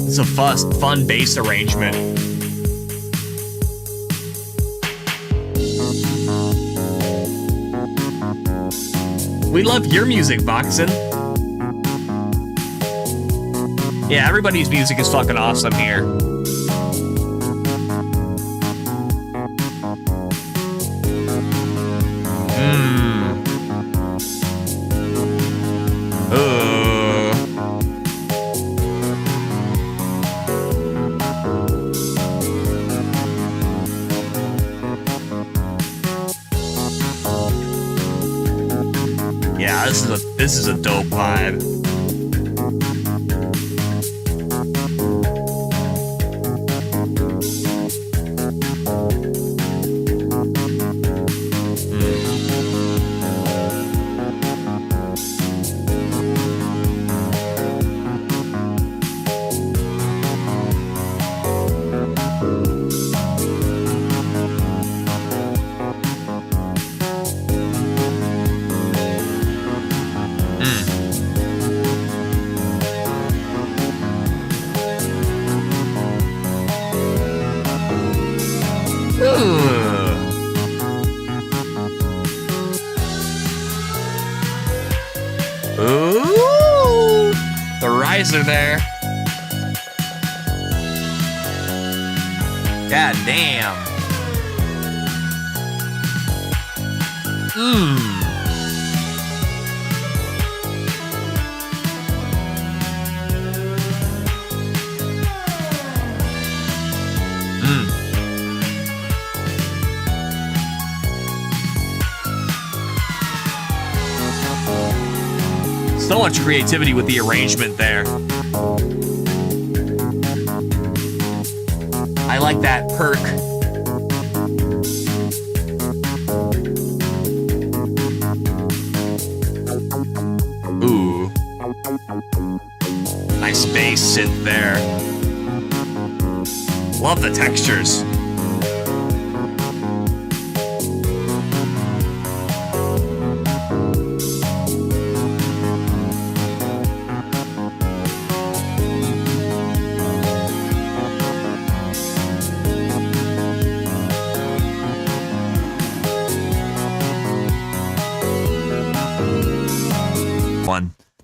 B: It's a fun bass arrangement. We love your music, Voxen. Yeah, everybody's music is fucking awesome here. Yeah, this is a dope vibe. Ooh, the riser there. God damn. So much creativity with the arrangement there. I like that perk. Ooh. Nice bass synth there. Love the textures.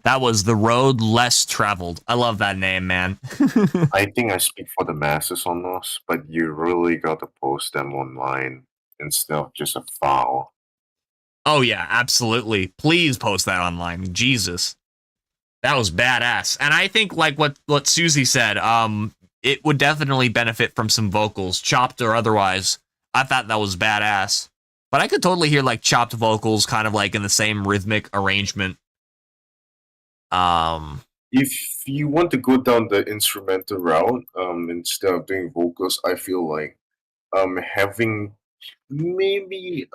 B: That was The Road Less Traveled. I love that name, man.
D: I think I speak for the masses on this, but you really got to post them online instead of just a file.
B: Oh yeah, absolutely. Please post that online. Jesus. That was badass. And I think like what Susie said, it would definitely benefit from some vocals, chopped or otherwise. I thought that was badass. But I could totally hear like chopped vocals kind of like in the same rhythmic arrangement.
D: If you want to go down the instrumental route, instead of doing vocals, I feel like having maybe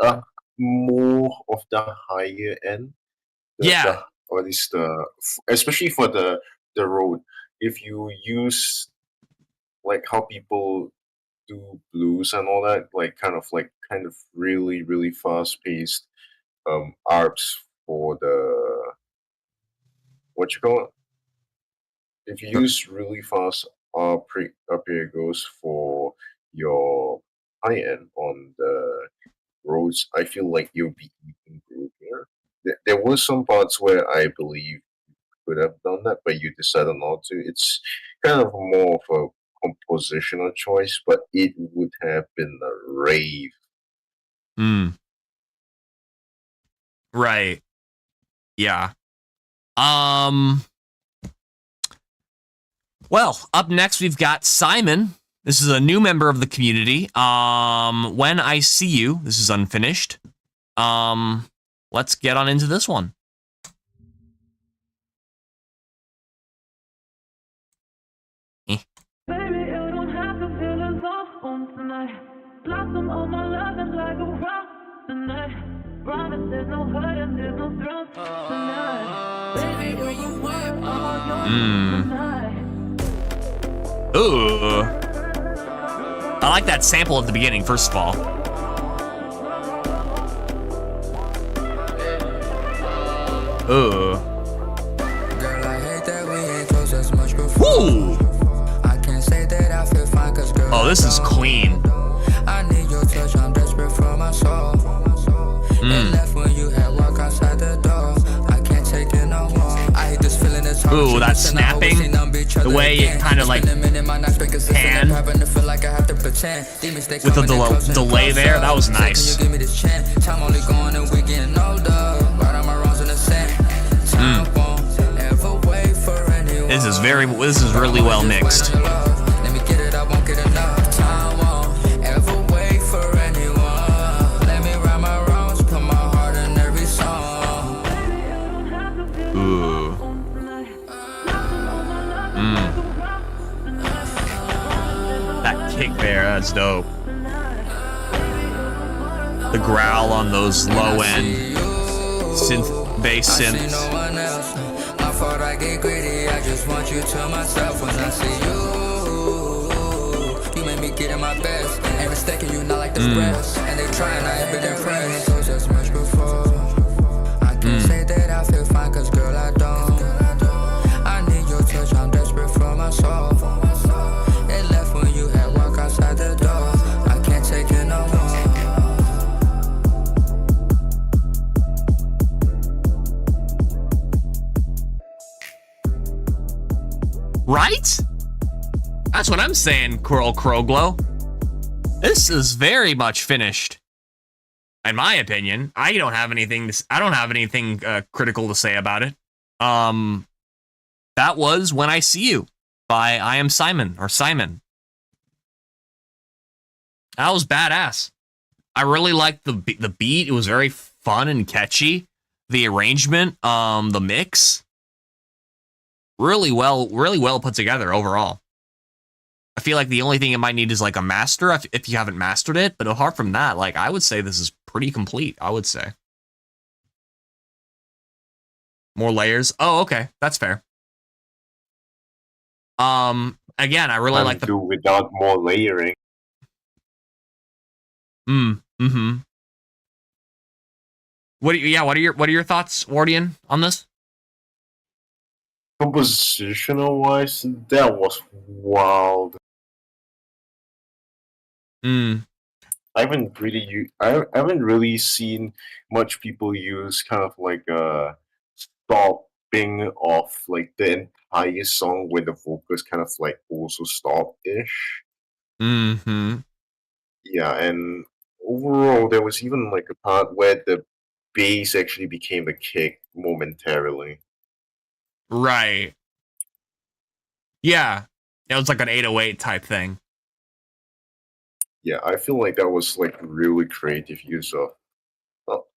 D: more of the higher end.
B: Yeah.
D: Or at least especially for the road. If you use like how people do blues and all that, like kind of really, really fast paced arps for the what you call it? If you use really fast up here goes for your high end on the roads, I feel like you'll be eating groovier. There were some parts where I believe you could have done that, but you decided not to. It's kind of more of a compositional choice, but it would have been a rave.
B: Right. Yeah. Well, up next we've got Simon. This is a new member of the community. When I See You. This is unfinished. Let's get on into this one.
G: Baby, you don't have to feel us off on tonight. Blossom on my love is like a rock tonight. Promise there's no hurt and there's no thrill tonight. Baby, where you at? Tonight.
B: Ooh. I like that sample at the beginning, first of all. Ooh.
H: Girl, I hate that we ain't close as much before.
B: Woo!
H: I can't say that I feel fine, cause girl,
B: Oh, this is clean.
H: I need your touch, I'm desperate for my soul. And left when you had walk outside the door. I can't take it no more. I hate this feeling that's hard.
B: Ooh, that snapping. The way it kind of like pan. With the delay there, that was nice. This is really well mixed. dope. The growl on those low end bass
H: I see
B: synths.
H: no one else. My fault, I get greedy. I just want you to myself when I see you. You make me get in my best. Ain't mistaken, you not like the rest. And they trying, I ain't been impressed. So just much before. I can't say that I feel fine, cause girl, I don't. I need your touch, I'm desperate for my soul. It left when you had walk outside the door. I can't take it no more.
B: Right? That's what I'm saying, Coral Crowglow. This is very much finished. In my opinion, I don't have anything critical to say about it. That was When I See You by I Am Simon or Simon. That was badass. I really liked the beat. It was very fun and catchy. The arrangement, the mix, really well put together overall. I feel like the only thing it might need is like a master if you haven't mastered it. But apart from that, like I would say this is pretty complete. I would say more layers. Oh, okay, that's fair. Again, I really like the
D: do without more layering.
B: What are your thoughts, Wardian, on this?
D: Compositional wise, that was wild. I haven't really seen much people use kind of like a stopping of like the entire song where the vocals kind of like also stop-ish. Yeah, and overall there was even like a part where the bass actually became a kick momentarily.
B: Right. Yeah. It was like an 808 type thing.
D: Yeah, I feel like that was like really creative use of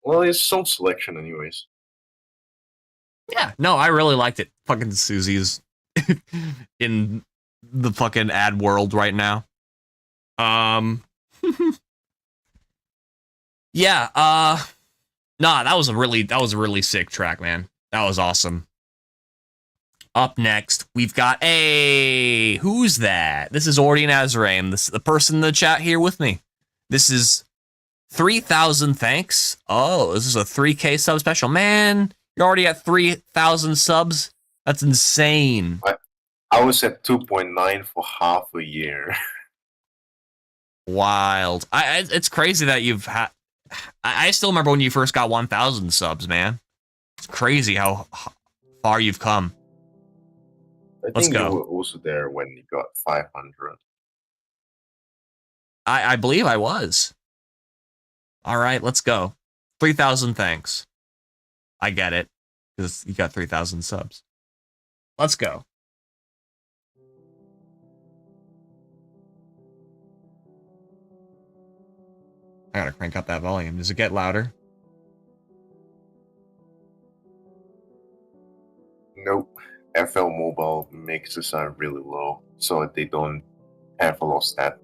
D: well, it's song selection anyways.
B: Yeah, no, I really liked it. Fucking Susie's in the fucking ad world right now. Yeah, nah, that was a really sick track, man. That was awesome. Up next, we've got who's that? This is Ordian Azraim, the person in the chat here with me. This is 3,000 thanks. Oh, this is a 3K sub special. Man, you're already at 3,000 subs. That's insane.
D: I was at 2.9 for half a year.
B: Wild. It's crazy that you've had. I still remember when you first got 1,000 subs, man. It's crazy how far you've come.
D: I think you were also there when you got 500.
B: I believe I was. All right, let's go. 3,000 thanks. I get it, because you got 3,000 subs. Let's go. I gotta crank up that volume. Does it get louder?
D: Nope. FL Mobile makes the sound really low, so they don't have a lot of stat.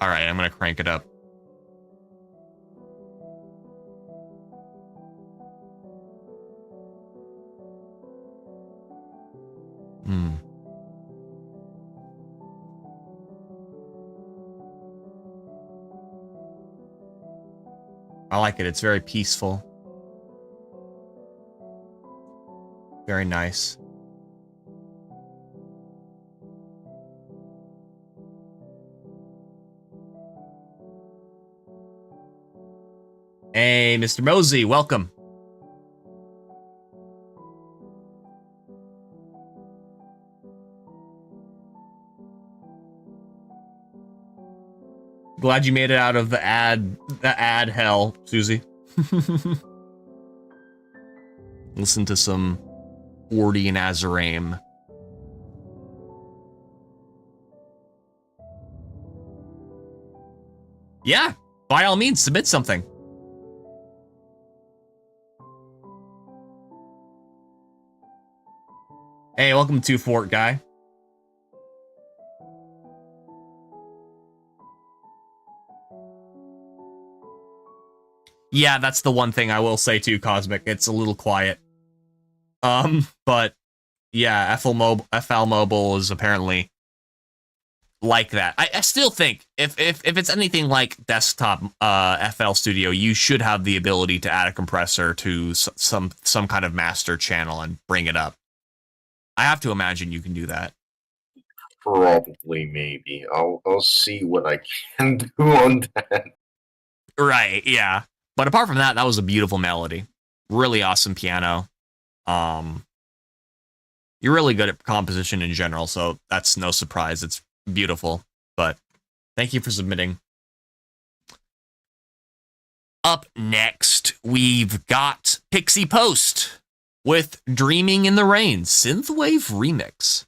B: All right, I'm gonna crank it up. I like it. It's very peaceful. Very nice. Hey, Mr. Mosey, welcome. Glad you made it out of the ad hell, Susie. Listen to some Ordian Azraim. Yeah, by all means, submit something. Hey, welcome to Fort Guy. Yeah, that's the one thing I will say too, Cosmic. It's a little quiet. But yeah, FL Mobile is apparently like that. I still think if it's anything like desktop FL Studio, you should have the ability to add a compressor to some kind of master channel and bring it up. I have to imagine you can do that.
D: Probably, maybe. I'll see what I can do on that.
B: Right, yeah. But apart from that, that was a beautiful melody. Really awesome piano. You're really good at composition in general, so that's no surprise. It's beautiful. But thank you for submitting. Up next, we've got Pixie Post with Dreaming in the Rain, Synthwave Remix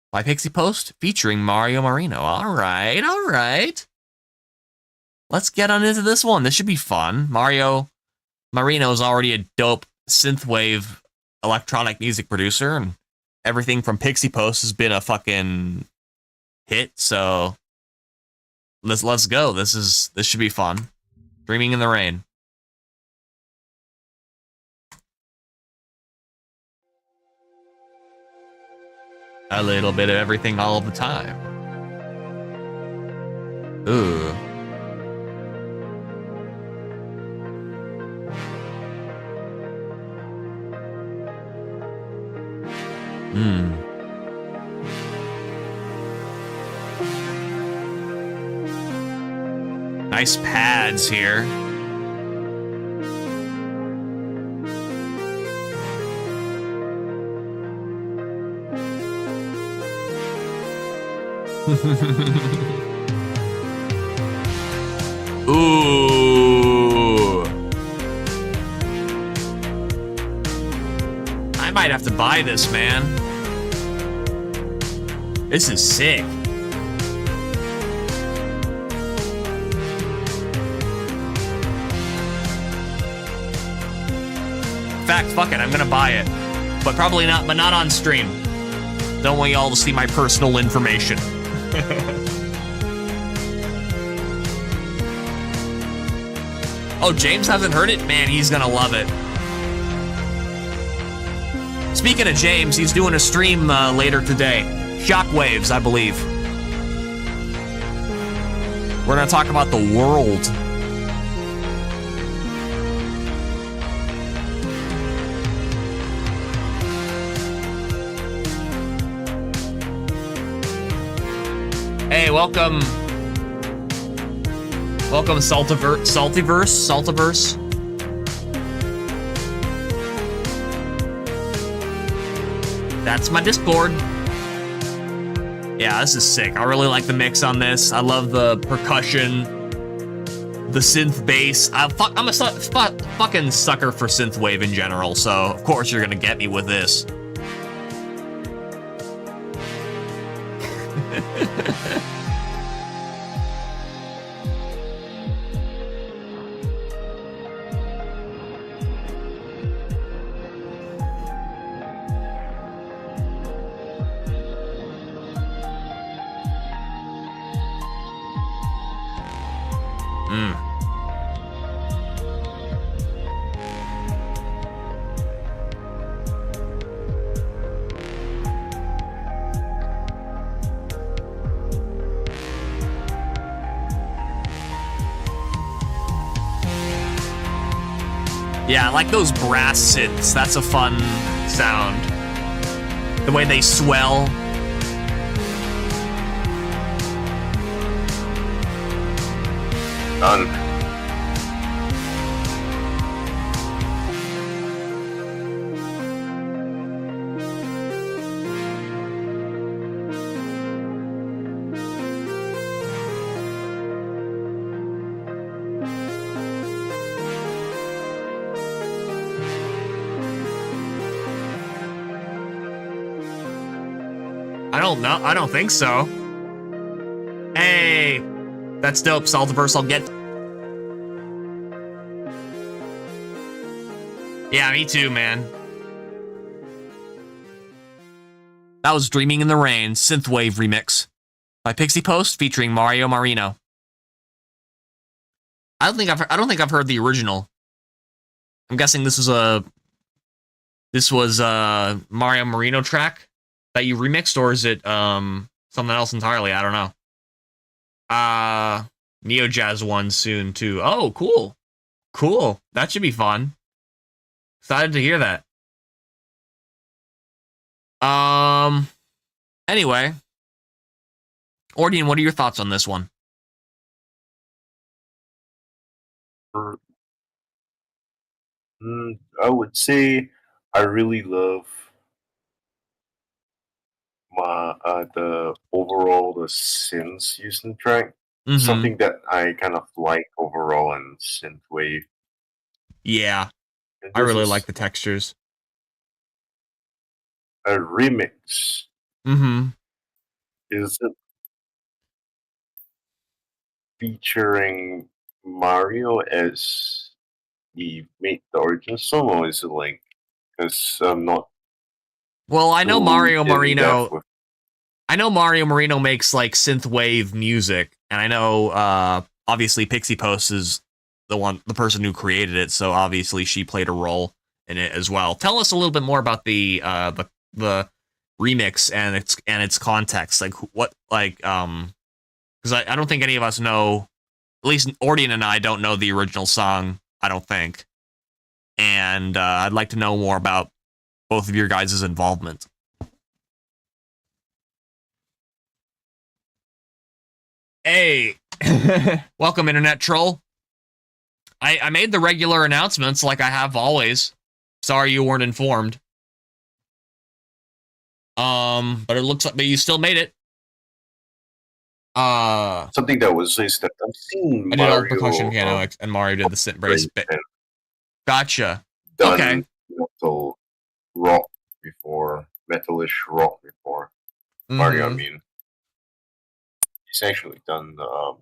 B: by Pixie Post featuring Mario Marino. All right. Let's get on into this one. This should be fun. Mario Marino is already a dope synthwave electronic music producer, and everything from Pixie Post has been a fucking hit. So let's go. This should be fun. Dreaming in the Rain. A little bit of everything all the time. Ooh. Nice pads here. Ooh. I might have to buy this, man. This is sick. In fact, fuck it, I'm gonna buy it. But probably not, but not on stream. Don't want y'all to see my personal information. Oh, James hasn't heard it? Man, he's gonna love it. Speaking of James, he's doing a stream later today. Shockwaves, I believe. We're gonna talk about the world. Hey, welcome. Welcome, Saltiverse. That's my Discord. Yeah, this is sick. I really like the mix on this. I love the percussion, the synth bass. I'm a fucking sucker for synthwave in general, so of course you're gonna get me with this. Yeah, I like those brass synths. That's a fun sound. The way they swell.
D: Done.
B: I don't know. I don't think so. Hey, that's dope. Saltiverse, I'll get. Yeah, me too, man. That was Dreaming in the Rain, Synthwave Remix by Pixie Post featuring Mario Marino. I don't think I've heard the original. I'm guessing this was a Mario Marino track that you remixed, or is it something else entirely? I don't know. Neo Jazz one soon too. Oh, cool. Cool. That should be fun. Excited to hear that. Anyway. Ordian, what are your thoughts on this one?
D: I would say I really love the synths used in the track.
B: Mm-hmm.
D: Something that I kind of like overall in synthwave.
B: Yeah,
D: And
B: I
D: this
B: really
D: is
B: like the textures.
D: a remix.
B: Mm-hmm.
D: Is it featuring Mario as he made the original song, or is it like? Because I'm not.
B: Well, I know
D: too
B: Mario
D: in depth
B: Marino.
D: with-
B: I know Mario Marino makes like synthwave music, and I know obviously Pixie Post is the person who created it, so obviously she played a role in it as well. Tell us a little bit more about the remix and its context, like what because I don't think any of us know, at least Ordian and I don't know the original song, I don't think, and I'd like to know more about both of your guys' involvement. Hey, welcome, Internet Troll. I made the regular announcements like I have always. Sorry you weren't informed. But it looks like, but you still made it.
D: Something that was is that I've seen
B: I did all the
D: Mario
B: percussion piano, and Mario did the synth bass bit.
D: and
B: Gotcha.
D: done
B: Okay.
D: metal rock before, metalish rock before. Mario, I
B: Mhm.
D: mean, he's actually done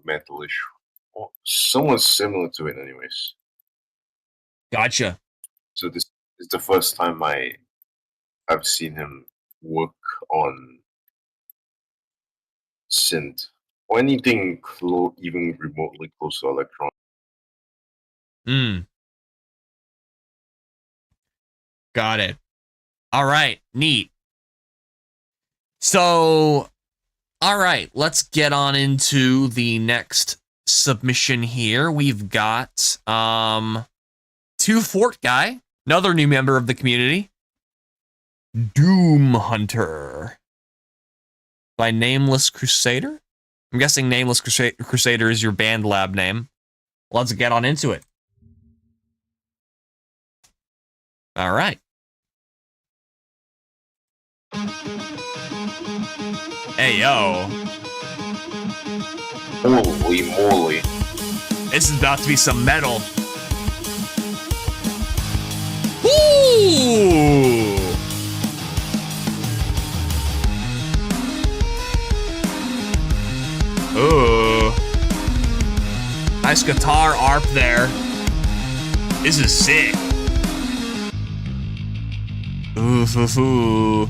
D: metalish, somewhat similar to it, anyways.
B: Gotcha.
D: So this is the first time I've seen him work on synth or anything even remotely close to electronic.
B: Got it. All right. Neat. So, all right. Let's get on into the next submission here. We've got Two Fort Guy, another new member of the community. Doom Hunter by Nameless Crusader. I'm guessing Nameless Crusader is your band lab name. Let's get on into it. All right. Hey, yo.
D: Holy moly.
B: This is about to be some metal. Woo! Ooh. Nice guitar arp there. This is sick. Ooh, foo, foo.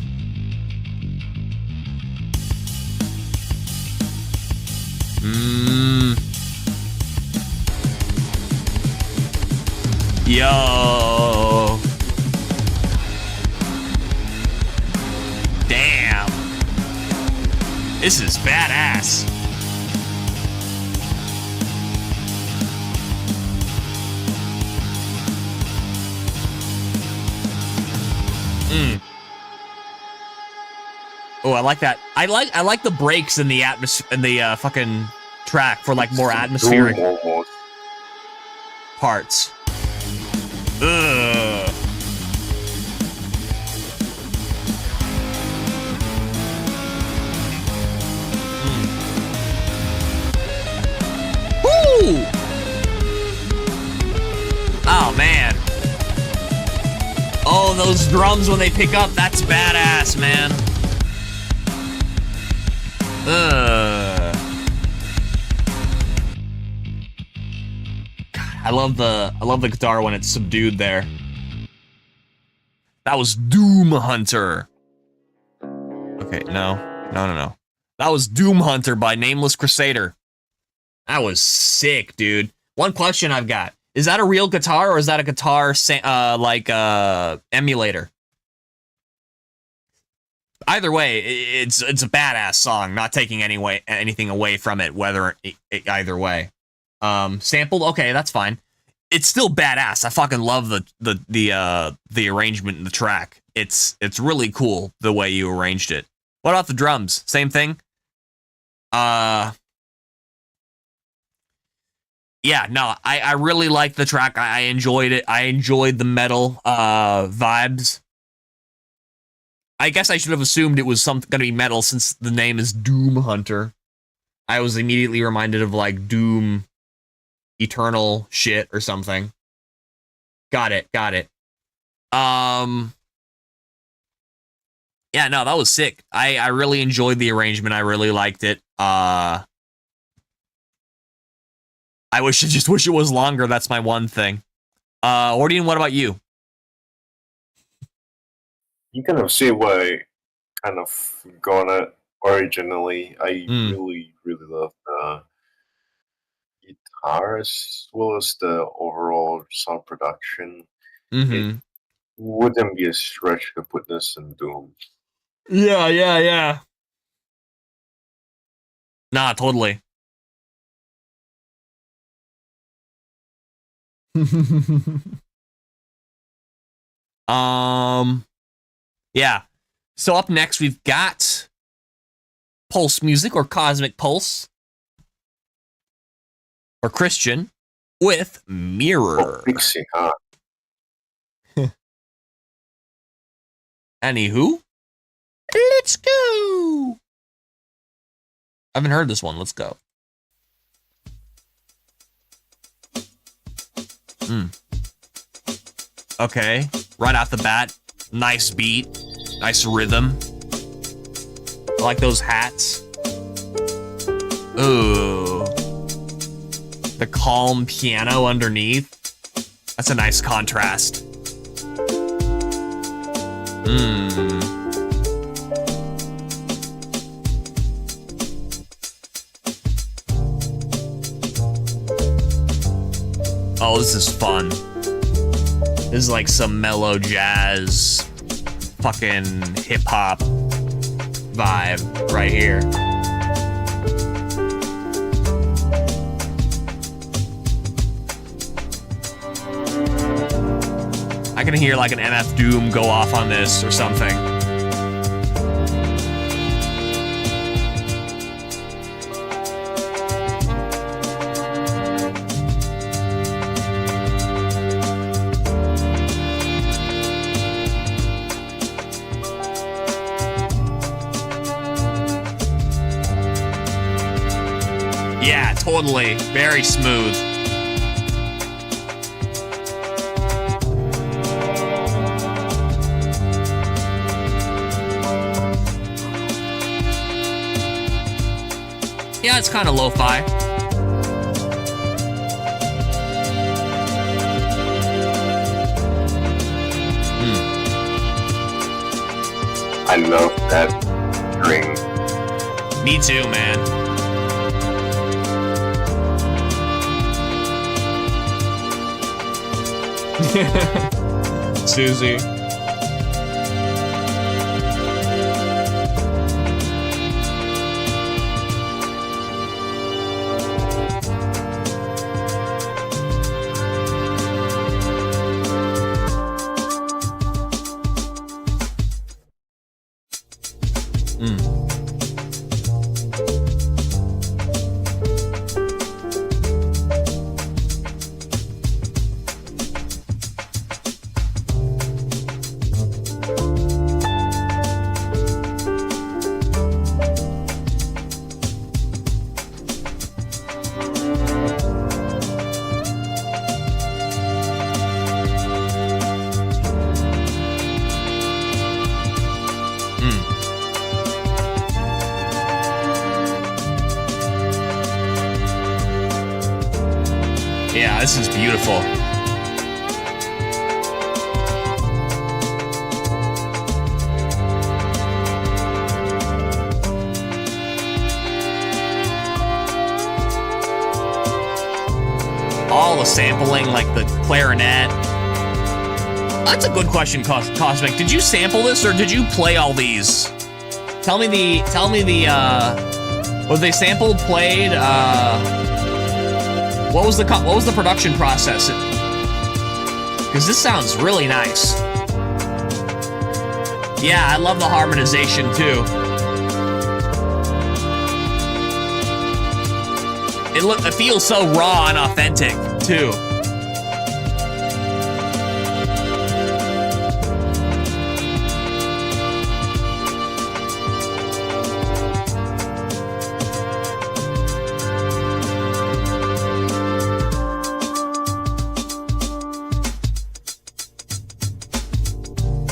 B: Yo. Damn. This is badass. Oh, I like that. I like the breaks in the fucking track for like more atmospheric
D: Almost.
B: parts. Ugh. Woo! Oh man. Oh, those drums when they pick up, that's badass, man. God, I love the guitar when it's subdued there. That was Doom Hunter. Okay, no. That was Doom Hunter by Nameless Crusader. That was sick, dude. One question I've got. Is that a real guitar or is that a guitar emulator? Either way, it's a badass song. Not taking anything away from it. Either way, sampled. Okay, that's fine. It's still badass. I fucking love the arrangement in the track. It's really cool the way you arranged it. What about the drums? Same thing. Yeah, no, I really liked the track. I enjoyed it. I enjoyed the metal vibes. I guess I should have assumed it was gonna be metal since the name is Doom Hunter. I was immediately reminded of like Doom Eternal shit or something. Got it. Yeah, no, that was sick. I really enjoyed the arrangement. I really liked it. I just wish it was longer. That's my one thing. Ordian, what about you?
D: You kind of see what I kind of gone at originally. I really love the guitar as well as the overall sound production. It wouldn't be a stretch to put this in Doom.
B: Yeah. Nah, totally. Yeah. So up next we've got Pulse Music or Cosmic Pulse or Christian with Mirror.
D: Oh, Pixie, huh?
B: Anywho, let's go. I haven't heard this one. Let's go. Okay, right off the bat, nice beat, nice rhythm. I like those hats. Ooh. The calm piano underneath. That's a nice contrast. Oh, this is fun. This is like some mellow jazz, fucking hip-hop vibe right here. I can hear like an MF Doom go off on this or something. Yeah, totally. Very smooth. Yeah, it's kind of lo-fi.
D: I love that string.
B: Me too, man. Susie. Yeah, this is beautiful. all the sampling, like the clarinet. That's a good question, Cosmic. Did you sample this or did you play all these? Tell me the was they sampled, played, what was the production process? Because this sounds really nice. Yeah, I love the harmonization too. It feels so raw and authentic too.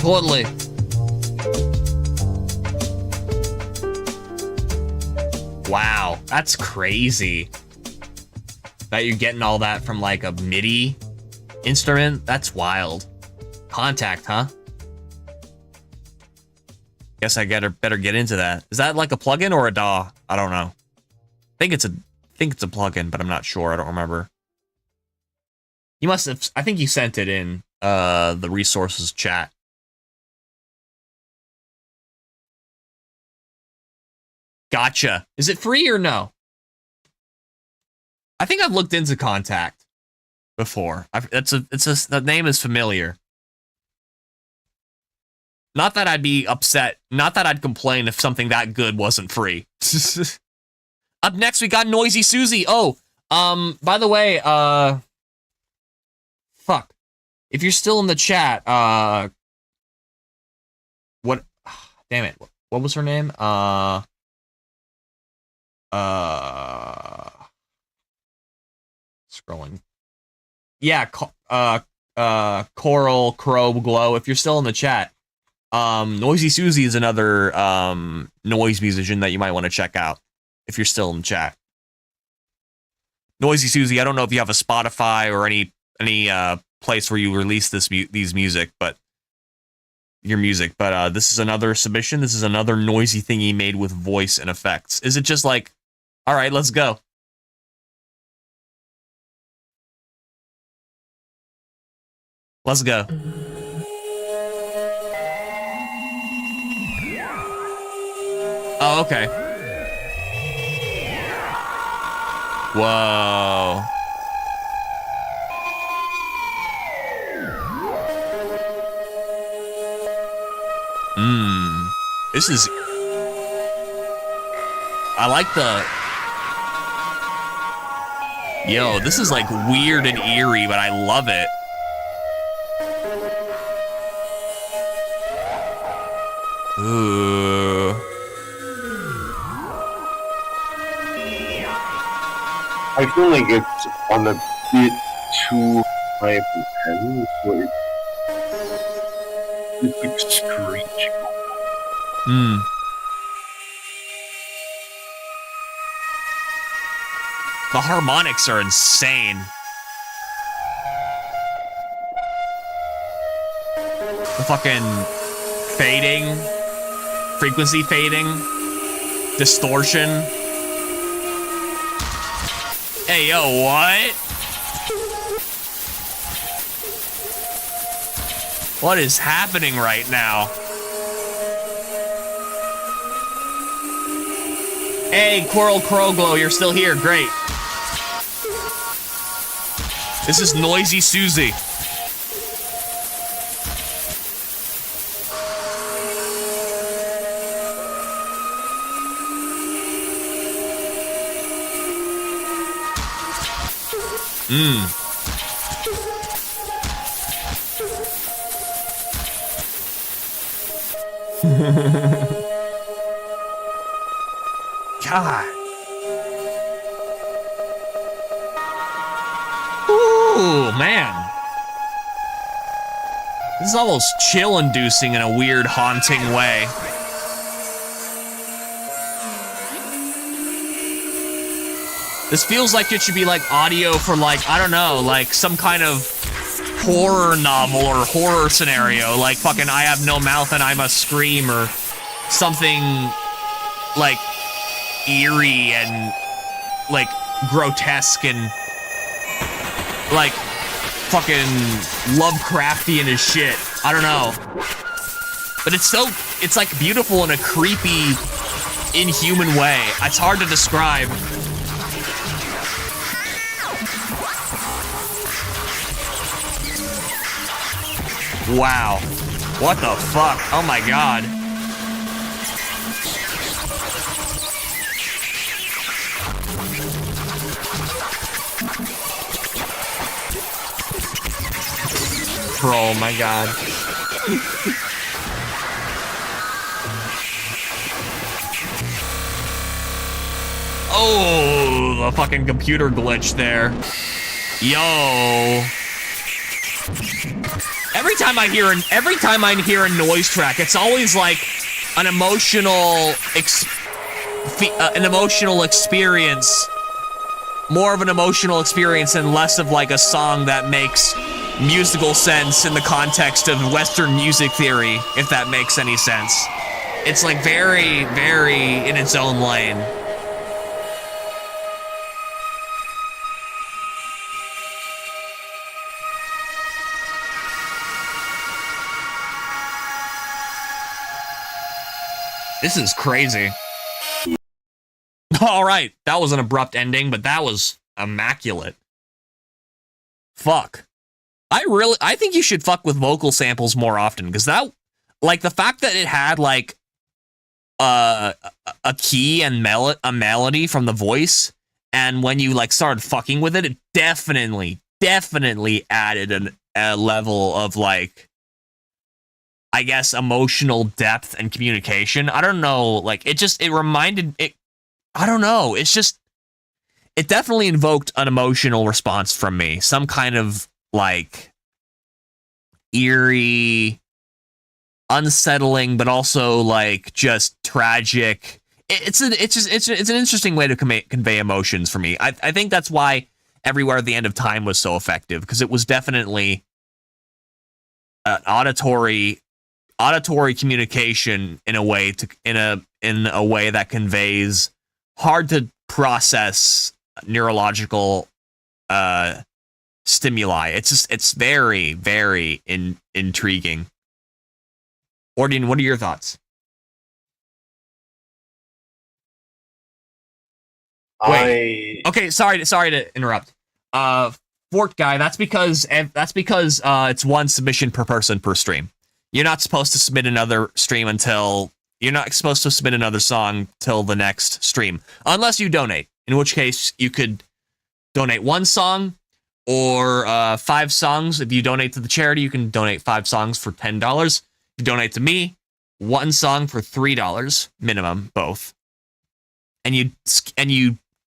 B: Totally. Wow, that's crazy. That you're getting all that from like a MIDI instrument? That's wild. Contact, huh? Guess I better get into that. Is that like a plugin or a DAW? I don't know. I think it's a plugin, but I'm not sure. I don't remember. You must have. I think you sent it in the resources chat. Gotcha. Is it free or no? I think I've looked into Contact before. The name is familiar. Not that I'd be upset. Not that I'd complain if something that good wasn't free. Up next, we got Noisy Susie. Oh, by the way, fuck. If you're still in the chat, what? Damn it. What was her name? Scrolling. Yeah, Coral Crow Glow. If you're still in the chat, Noisy Susie is another noise musician that you might want to check out if you're still in the chat. Noisy Susie, I don't know if you have a Spotify or any place where you release these music, but your music. But this is another submission. This is another noisy thingy made with voice and effects. Is it just like, all right, let's go? Let's go. Oh, okay. Whoa. This is... I like the... Yo, this is like weird and eerie, but I love it. Ooh.
D: I feel like it's on a bit too high of an end, so it's like screeching.
B: The harmonics are insane. The fucking fading, frequency fading, distortion. Hey, yo, what? What is happening right now? Hey, Coral Crowglow, you're still here. Great. This is Noisy Susie. God. Ooh, man. This is almost chill-inducing in a weird, haunting way. This feels like it should be like audio for like, I don't know, like some kind of horror novel or horror scenario, like fucking I Have No Mouth and I Must Scream or something like eerie and like grotesque and like fucking Lovecraftian as shit. I don't know. But it's like beautiful in a creepy, inhuman way. It's hard to describe. Wow. What the fuck? Oh my god. Oh my god. Oh, the fucking computer glitch there. Yo. Every time I hear a noise track, it's always like an emotional experience. More of an emotional experience and less of like a song that makes musical sense in the context of Western music theory, if that makes any sense. It's like very, very in its own lane. This is crazy. All right, that was an abrupt ending, but that was immaculate. Fuck. I think you should fuck with vocal samples more often, because that, like, the fact that it had like a key and a melody from the voice, and when you like started fucking with it, it definitely added a level of like, I guess, emotional depth and communication. I don't know, like, it definitely invoked an emotional response from me. Some kind of, like, eerie, unsettling, but also, like, just tragic. It's an interesting way to convey emotions for me. I think that's why Everywhere at the End of Time was so effective, because it was definitely an auditory communication in a way that conveys hard to process neurological stimuli. It's very, very intriguing. Ordian, what are your thoughts? Wait. Okay, sorry to interrupt. Fort guy, that's because it's one submission per person per stream. You're not supposed to submit another song till the next stream, unless you donate, in which case you could donate one song or 5 songs. If you donate to the charity, you can donate 5 songs for $10. If you donate to me, 1 song for $3 minimum, both. And you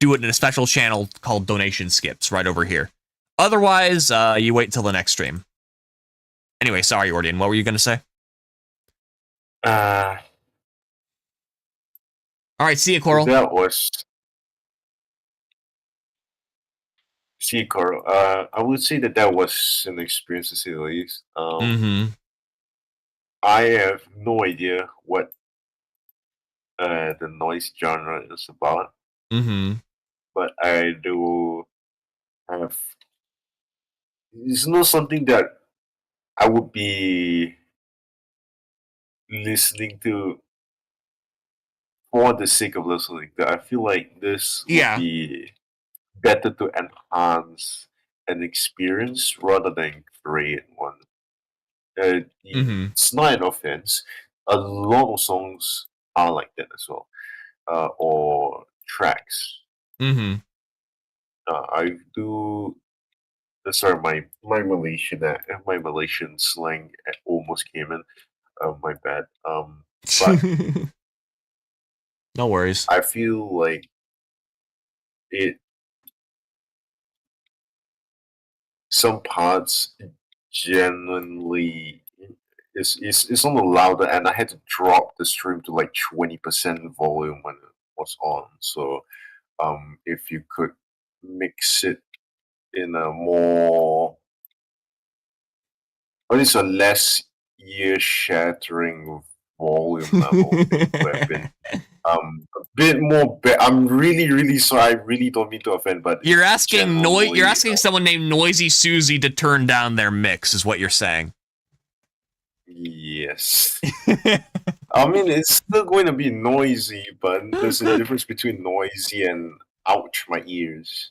B: do it in a special channel called Donation Skips right over here. Otherwise, you wait till the next stream. Anyway, sorry, Ordian. What were you going to say? All right, see you, Coral.
D: See you, Coral. I would say that was an experience, to say the least. I have no idea what the noise genre is about. But I do have... It's not something that I would be listening to for the sake of listening. I feel like this would be better to enhance an experience rather than create one. It's not an offense. A lot of songs are like that as well, or tracks. I do. Sorry, my Malaysian slang almost came in. My bad. But
B: no worries.
D: I feel like some parts genuinely is on the louder, and I had to drop the stream to like 20% volume when it was on. So, if you could mix it in a more, or at least a less ear-shattering volume level, it would have been A bit more. I'm really, really sorry. I really don't mean to offend, but
B: You're asking
D: generally,
B: you're asking someone named Noisy Susie to turn down their mix, is what you're saying.
D: Yes. I mean, it's still going to be noisy, but there's a difference between noisy and ouch my ears.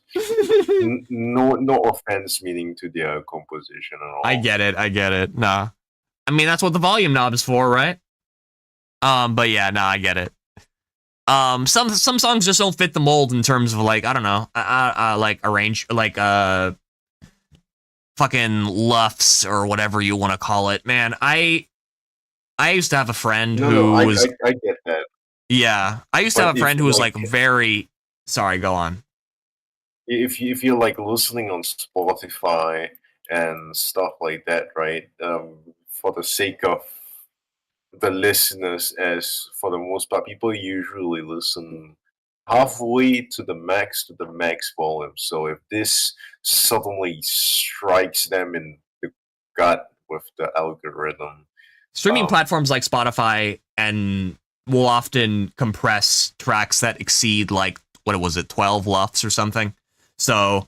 D: No offense meaning to their composition at all.
B: I get it. Nah. I mean, that's what the volume knob is for, right? But yeah, nah, I get it. Some songs just don't fit the mold in terms of like, I don't know, like arrange, like fucking luffs or whatever you want to call it. Man, I used to have a friend who was.
D: I get that.
B: Yeah, I used to have a friend who was like very. Sorry, go on.
D: If you're like listening on Spotify and stuff like that, right? For the sake of the listeners, as for the most part, people usually listen halfway to the max volume. So if this suddenly strikes them in the gut with the algorithm,
B: Streaming platforms like Spotify and will often compress tracks that exceed like what was it, 12 LUFs or something. So,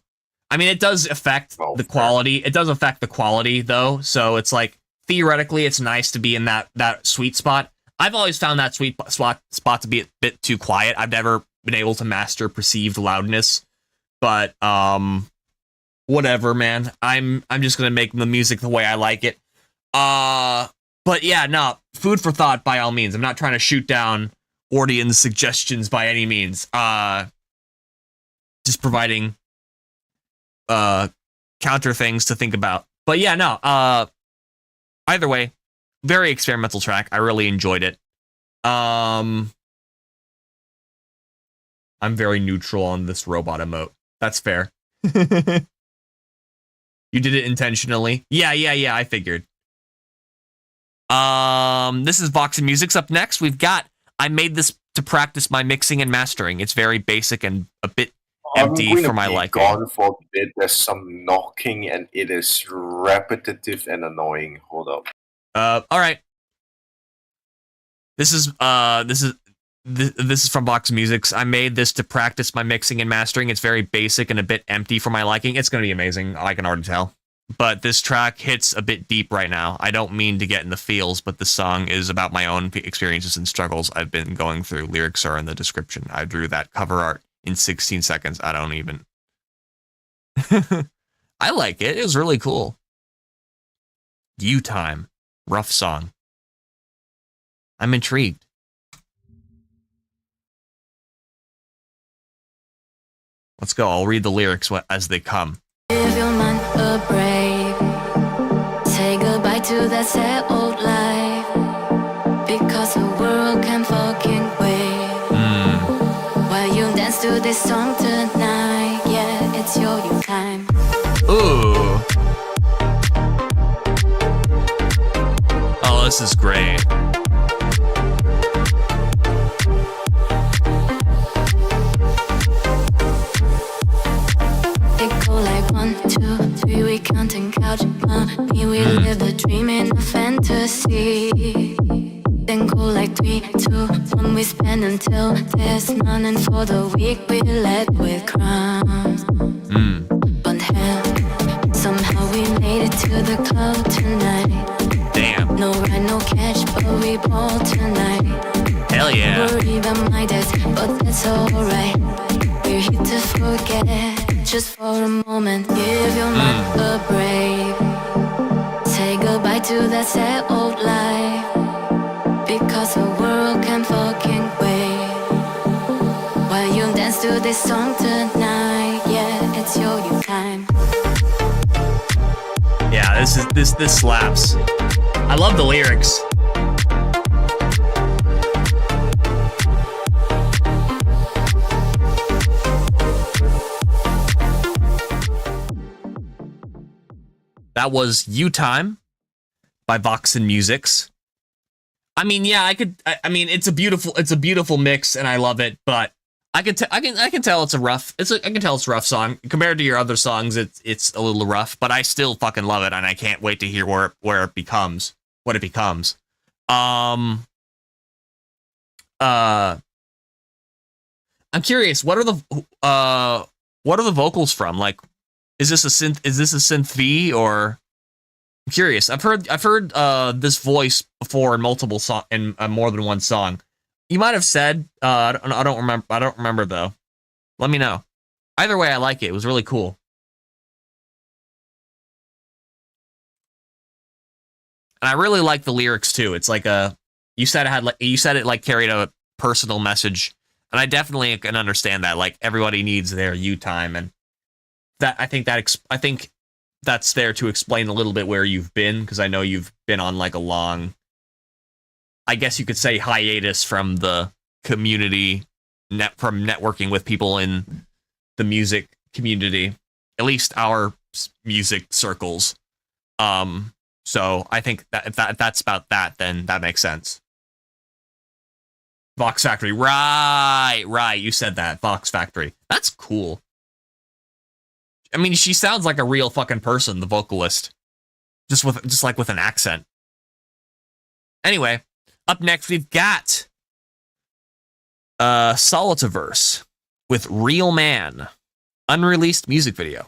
B: I mean, it does affect the quality. It does affect the quality though. So it's like theoretically, it's nice to be in that sweet spot. I've always found that sweet spot to be a bit too quiet. I've never been able to master perceived loudness, but whatever, man. I'm just gonna make the music the way I like it. But yeah, no, food for thought by all means. I'm not trying to shoot down Ordeon's suggestions by any means. Just providing counter things to think about. But yeah, no, either way, very experimental track. I really enjoyed it. I'm very neutral on this robot emote. That's fair. You did it intentionally. Yeah, I figured. This is Vox and Music's up next. We've got I made this to practice my mixing and mastering. It's very basic and a bit empty for my liking.
D: Gone for a bit. There's some knocking and it is repetitive and annoying. Hold up.
B: All right. This is from Vox Music's. I made this to practice my mixing and mastering. It's very basic and a bit empty for my liking. It's gonna be amazing. I can already tell. But this track hits a bit deep right now. I don't mean to get in the feels, but the song is about my own experiences and struggles I've been going through. Lyrics are in the description. I drew that cover art in 16 seconds. I don't even. I like it. It was really cool. You Time. Rough song. I'm intrigued. Let's go. I'll read the lyrics as they come.
I: Give your mind a break. Say goodbye to that sad old life. Because the world can fucking wait. While you dance to this song tonight. Yeah, it's your time.
B: Ooh. Oh, this is great.
I: It go like 1, 2, 3, we counting couch money. We live a dream in a fantasy. Then go like 3, 2, 1, we spend until there's none. And for the week we led with crumbs. But hell, somehow we made it to the club tonight.
B: Damn.
I: No ride, no catch, but we ball tonight.
B: Hell yeah.
I: Worry about my debts, but that's alright. We're here to forget, just for a moment. Give your mind a break. Say goodbye to that sad old life. Because the world can fucking wait. While you dance to this song tonight. Yeah, it's your time.
B: Yeah, this slaps. I love the lyrics. That was You Time by Vox and Music's. I mean, yeah, I mean, it's a beautiful mix, and I love it. But I can tell it's a rough song compared to your other songs. It's a little rough, but I still fucking love it, and I can't wait to hear what it becomes. I'm curious, what are the vocals from? Like, is this a synth V, or I'm curious. I've heard this voice before in multiple more than one song. You might have said I don't remember though. Let me know. Either way, I like it. It was really cool. And I really like the lyrics too. It's like you said it like carried a personal message, and I definitely can understand that. Like, everybody needs their you time, and I think that's there to explain a little bit where you've been, because I know you've been on like a long, I guess you could say, hiatus from the community, from networking with people in the music community, at least our music circles. So I think that if that's about that, then that makes sense. Vox Factory, right. You said that, Vox Factory. That's cool. I mean, she sounds like a real fucking person, the vocalist, just like with an accent. Anyway, up next we've got Solitaverse with Real Man, unreleased music video.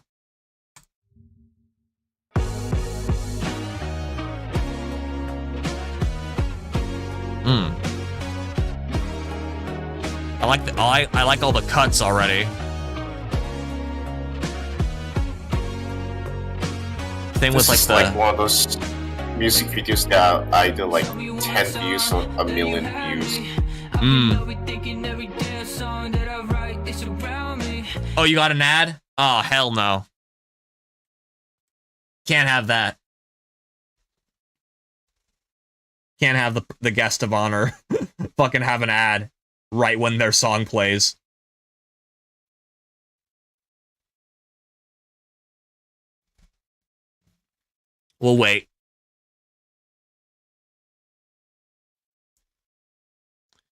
B: I like all the cuts already. Same with like
D: like one of those music videos that either like 10 views or a million views.
B: Oh, you got an ad? Oh, hell no. Can't have that. Can't have the guest of honor fucking have an ad right when their song plays. We'll wait.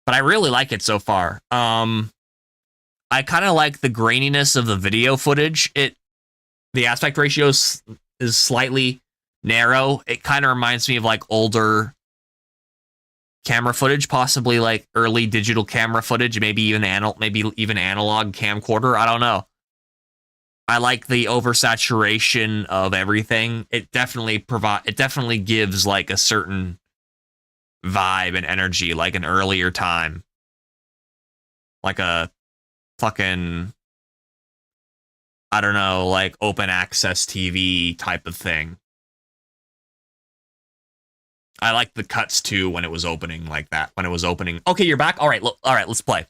B: But I really like it so far. I kind of like the graininess of the video footage. The aspect ratio is slightly narrow. It kind of reminds me of like older camera footage, possibly like early digital camera footage, maybe even analog camcorder. I don't know. I like the oversaturation of everything. It definitely gives like a certain vibe and energy, like an earlier time, like a fucking, I don't know, like open access TV type of thing. I like the cuts too when it was opening like that. When it was opening. Okay, you're back. All right, let's play.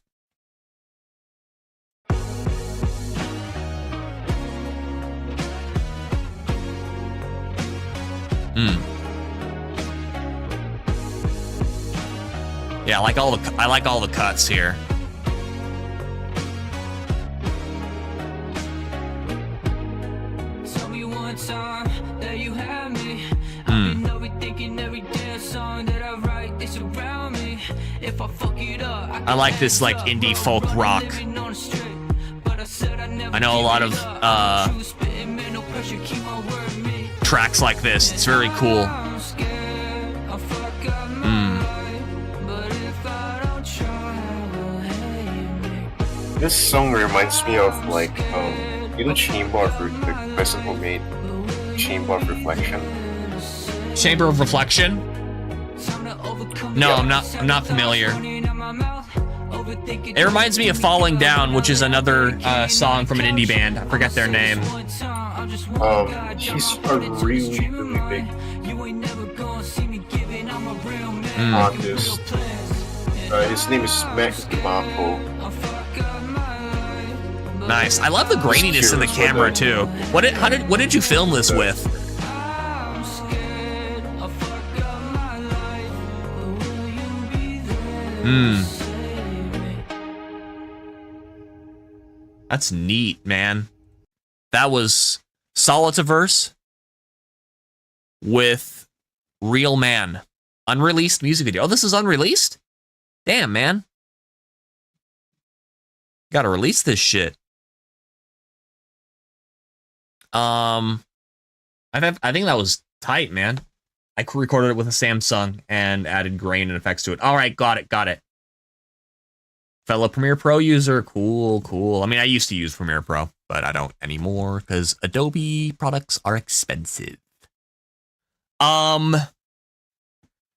B: Yeah, I like all the cuts here.
G: Tell me one time that you have me. I've been overthinking every damn song that I write. They surround me. If I fuck it up,
B: I like this like indie folk rock. I know a lot of tracks like this. It's very cool.
D: This song reminds me of like Chamber of the person who made Chamber of Reflection.
B: Chamber of Reflection? No, I'm not familiar. It reminds me of Falling Down, which is another song from an indie band. I forget their name.
D: He's a really, really big artist. His name is Mac DeMarco.
B: Nice. I love the graininess in the camera too. What did you film this with? That's neat, man. That was Solitaverse with Real Man. Unreleased music video. Oh, this is unreleased? Damn, man. Gotta release this shit. I think that was tight, man. I recorded it with a Samsung and added grain and effects to it. All right, got it. Fellow Premiere Pro user, cool. I mean, I used to use Premiere Pro, but I don't anymore because Adobe products are expensive. I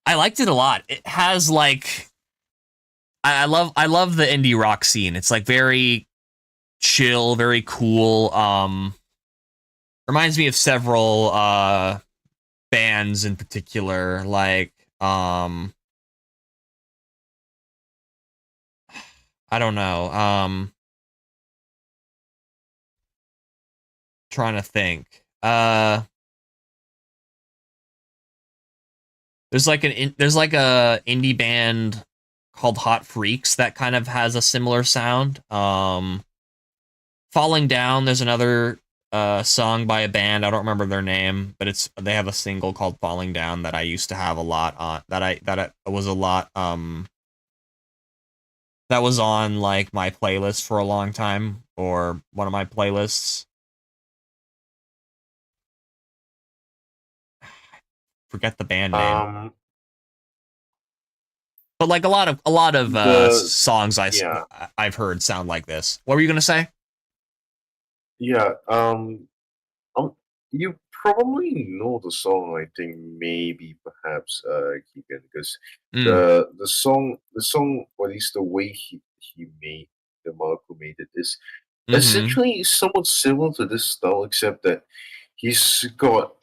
B: liked it a lot. It has like, I love the indie rock scene. It's like very chill, very cool. Reminds me of several bands in particular, like I don't know. Trying to think. There's like a indie band called Hot Freaks that kind of has a similar sound. Falling Down, there's another song by a band, I don't remember their name, but they have a single called Falling Down that I used to have a lot on, that was on like my playlist for a long time, or one of my playlists. Forget the band name. But like a lot of songs I've heard sound like this. What were you gonna say?
D: Yeah. You probably know the song. I think maybe perhaps Keegan, because the song, or at least the way he made the Mark who made it is essentially somewhat similar to this style, except that he's got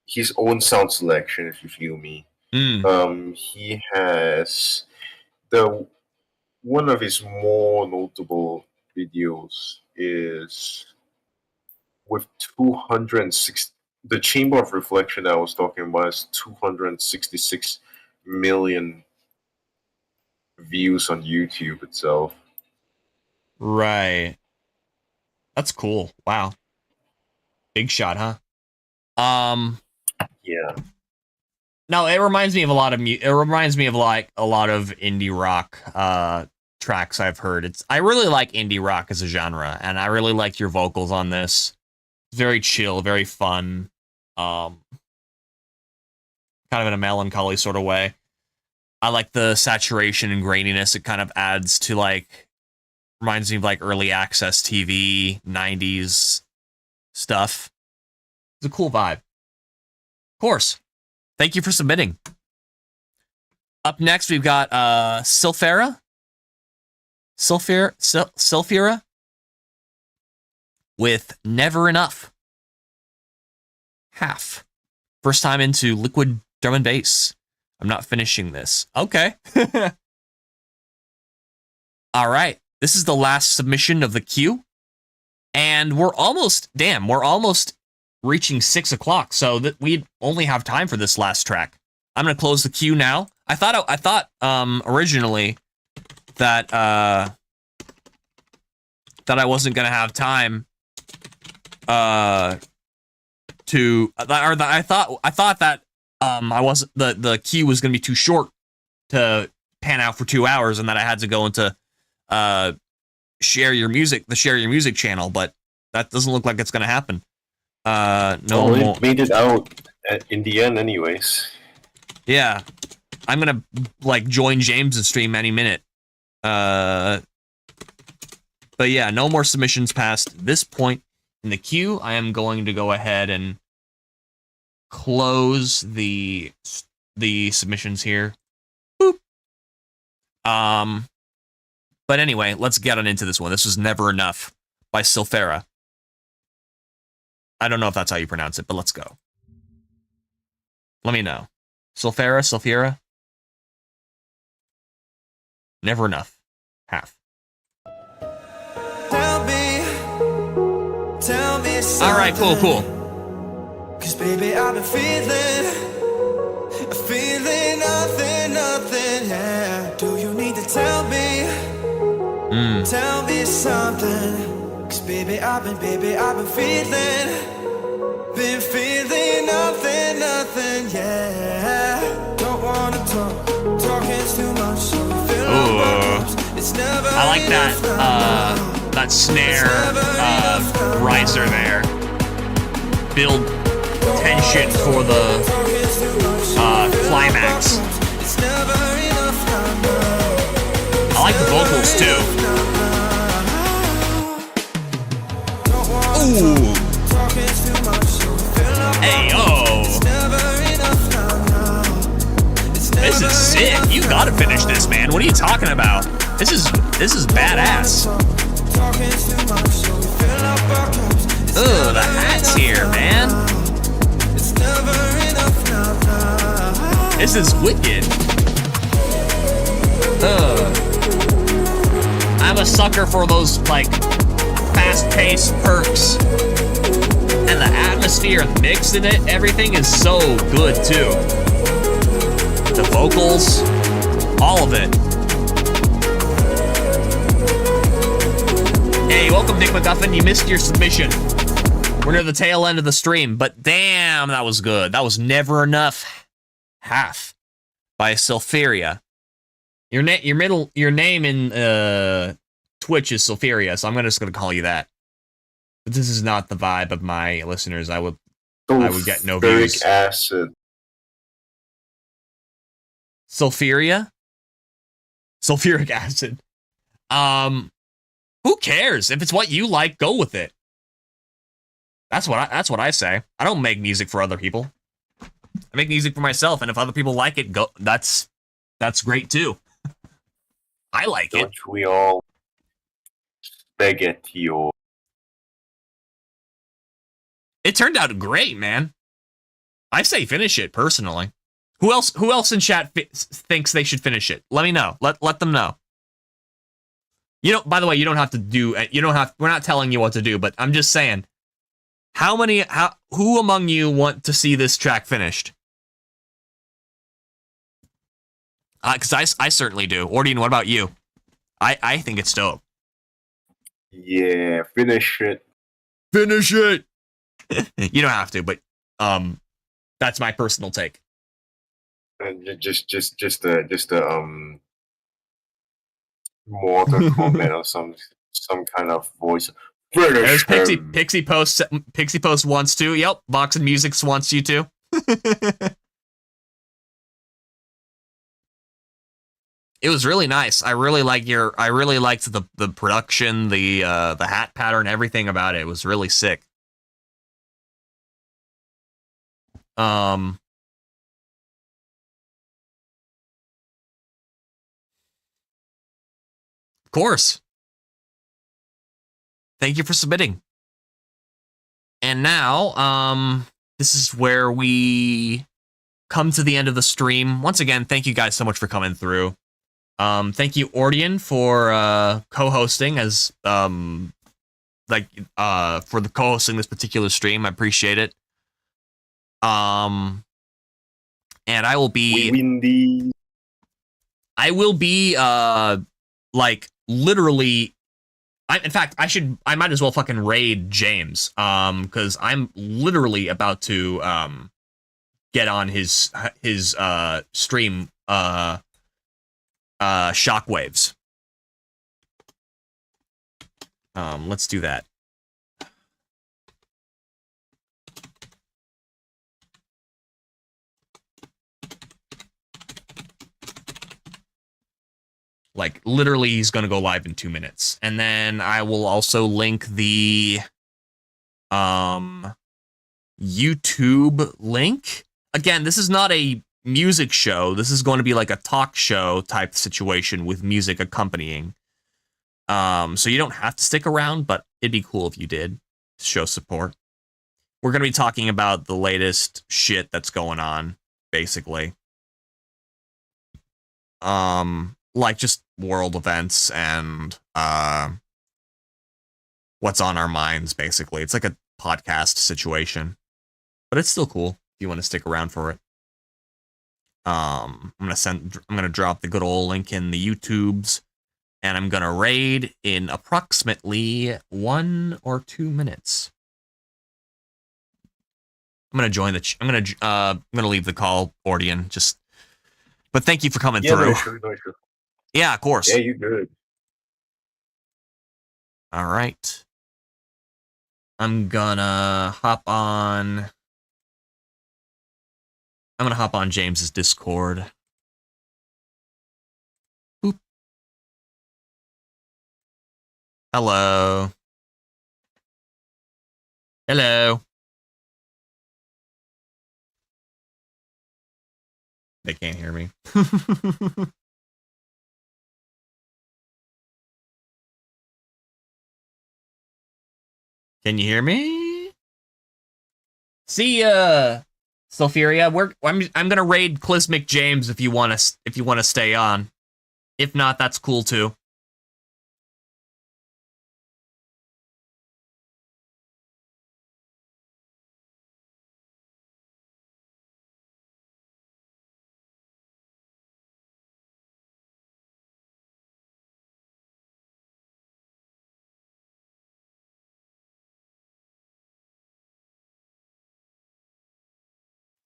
D: his own sound selection, if you feel me. He has one of his more notable videos is with 206. The Chamber of Reflection that I was talking about is 266 million views on YouTube itself.
B: Right. That's cool. Wow. Big shot, huh?
D: Yeah.
B: No, it reminds me of a lot of like a lot of indie rock tracks I've heard. I really like indie rock as a genre, and I really liked your vocals on this. Very chill, very fun. Kind of in a melancholy sort of way. I like the saturation and graininess it kind of adds to, like, reminds me of like early access TV, 90s stuff. It's a cool vibe. Of course. Thank you for submitting. Up next, we've got Sulfura with Never Enough. Half. First time into liquid drum and bass. I'm not finishing this. Okay. All right. This is the last submission of the queue. And we're almost reaching 6 o'clock, so that we only have time for this last track. I'm gonna close the queue now. I thought originally that I wasn't gonna have time I thought that the queue was gonna be too short to pan out for 2 hours, and that I had to go into the Share Your Music channel, but that doesn't look like it's gonna happen.
D: It made it out in the end anyways.
B: Yeah. I'm gonna like join James' stream any minute. But yeah, no more submissions past this point in the queue. I am going to go ahead and close the submissions here. Boop. But anyway, let's get on into this one. This is Never Enough by Sulfura. I don't know if that's how you pronounce it, but let's go. Let me know. Sulfura? Never Enough. Half.
J: Tell me something.
B: All right, cool.
J: Cause baby, I've been feeling nothing, yeah. Do you need to tell me? Tell me something. Cause baby, I've been feeling nothing, yeah. Don't wanna talking's too much, so we fill our problems. It's never
B: I like that snare riser there. Build tension for the climax. I like the vocals too. Ooh. Hey yo. This is sick. You gotta finish this, man. What are you talking about? This is badass. Ugh, the hat's here, man. This is wicked. I'm a sucker for those, like, fast-paced perks. And the atmosphere and mix in it, everything is so good, too. The vocals, all of it. Hey, welcome, Nick McGuffin. You missed your submission. We're near the tail end of the stream, but damn, that was good. That was Never Enough Half by Sulfuria. Your name in Twitch is Sulfuria, so I'm just gonna call you that. But this is not the vibe of my listeners. I would get no views.
D: Sulfuric acid.
B: Sulfuria? Sulfuric acid. Who cares? If it's what you like, go with it. That's what I say. I don't make music for other people. I make music for myself, and if other people like it, go. That's great too. I like it.
D: Don't we all spaghetti or
B: It turned out great, man. I say finish it personally. Who else in chat thinks they should finish it? Let me know. Let them know. You know, by the way, you don't have to do. We're not telling you what to do, but I'm just saying. Who among you want to see this track finished? Because I certainly do. Ordian, what about you? I think it's dope.
D: Yeah, finish it.
B: Finish it. You don't have to, but that's my personal take.
D: Just a mortal comment or some kind of voice.
B: There's Pixie Post wants to. Yep, Box and Music wants you to. It was really nice. I really liked the production, the hat pattern, everything about it. It was really sick. Of course. Thank you for submitting. And now, this is where we come to the end of the stream. Once again, thank you guys so much for coming through. Thank you, Ordian, for co-hosting as for the co-hosting this particular stream. I appreciate it. And I will be like literally. In fact, I might as well fucking raid James, because I'm literally about to get on his stream shockwaves. Let's do that. Like, literally, he's going to go live in 2 minutes. And then I will also link the YouTube link. Again, this is not a music show. This is going to be like a talk show type situation with music accompanying. So you don't have to stick around, but it'd be cool if you did to show support. We're going to be talking about the latest shit that's going on, basically. Like just world events and what's on our minds, basically. It's like a podcast situation, but it's still cool if you want to stick around for it. I'm gonna drop the good old link in the YouTubes, and I'm gonna raid in approximately 1 or 2 minutes. I'm gonna join the. I'm gonna leave the call, Ordian. But thank you for coming through.
D: No, sure.
B: Yeah, of course.
D: Yeah, you're good.
B: All right. I'm gonna hop on James's Discord. Boop. Hello. Hello. They can't hear me. Can you hear me? See, Sulfuria, I'm gonna raid Clismic James if you wanna stay on. If not, that's cool too.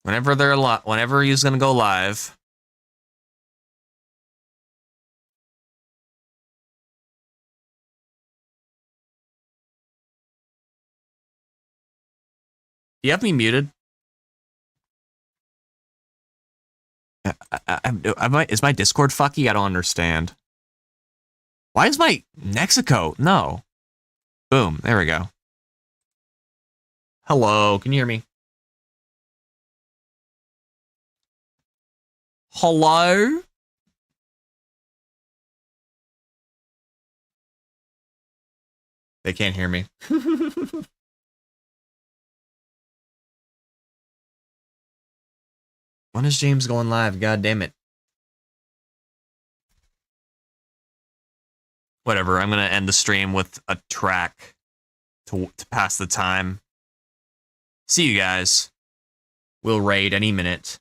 B: Whenever he's gonna go live. Do you have me muted? Is my Discord fucky? I don't understand. Why is my Mexico? No. Boom. There we go. Hello. Can you hear me? Hello? They can't hear me. When is James going live? God damn it. Whatever, I'm gonna end the stream with a track to pass the time. See you guys. We'll raid any minute.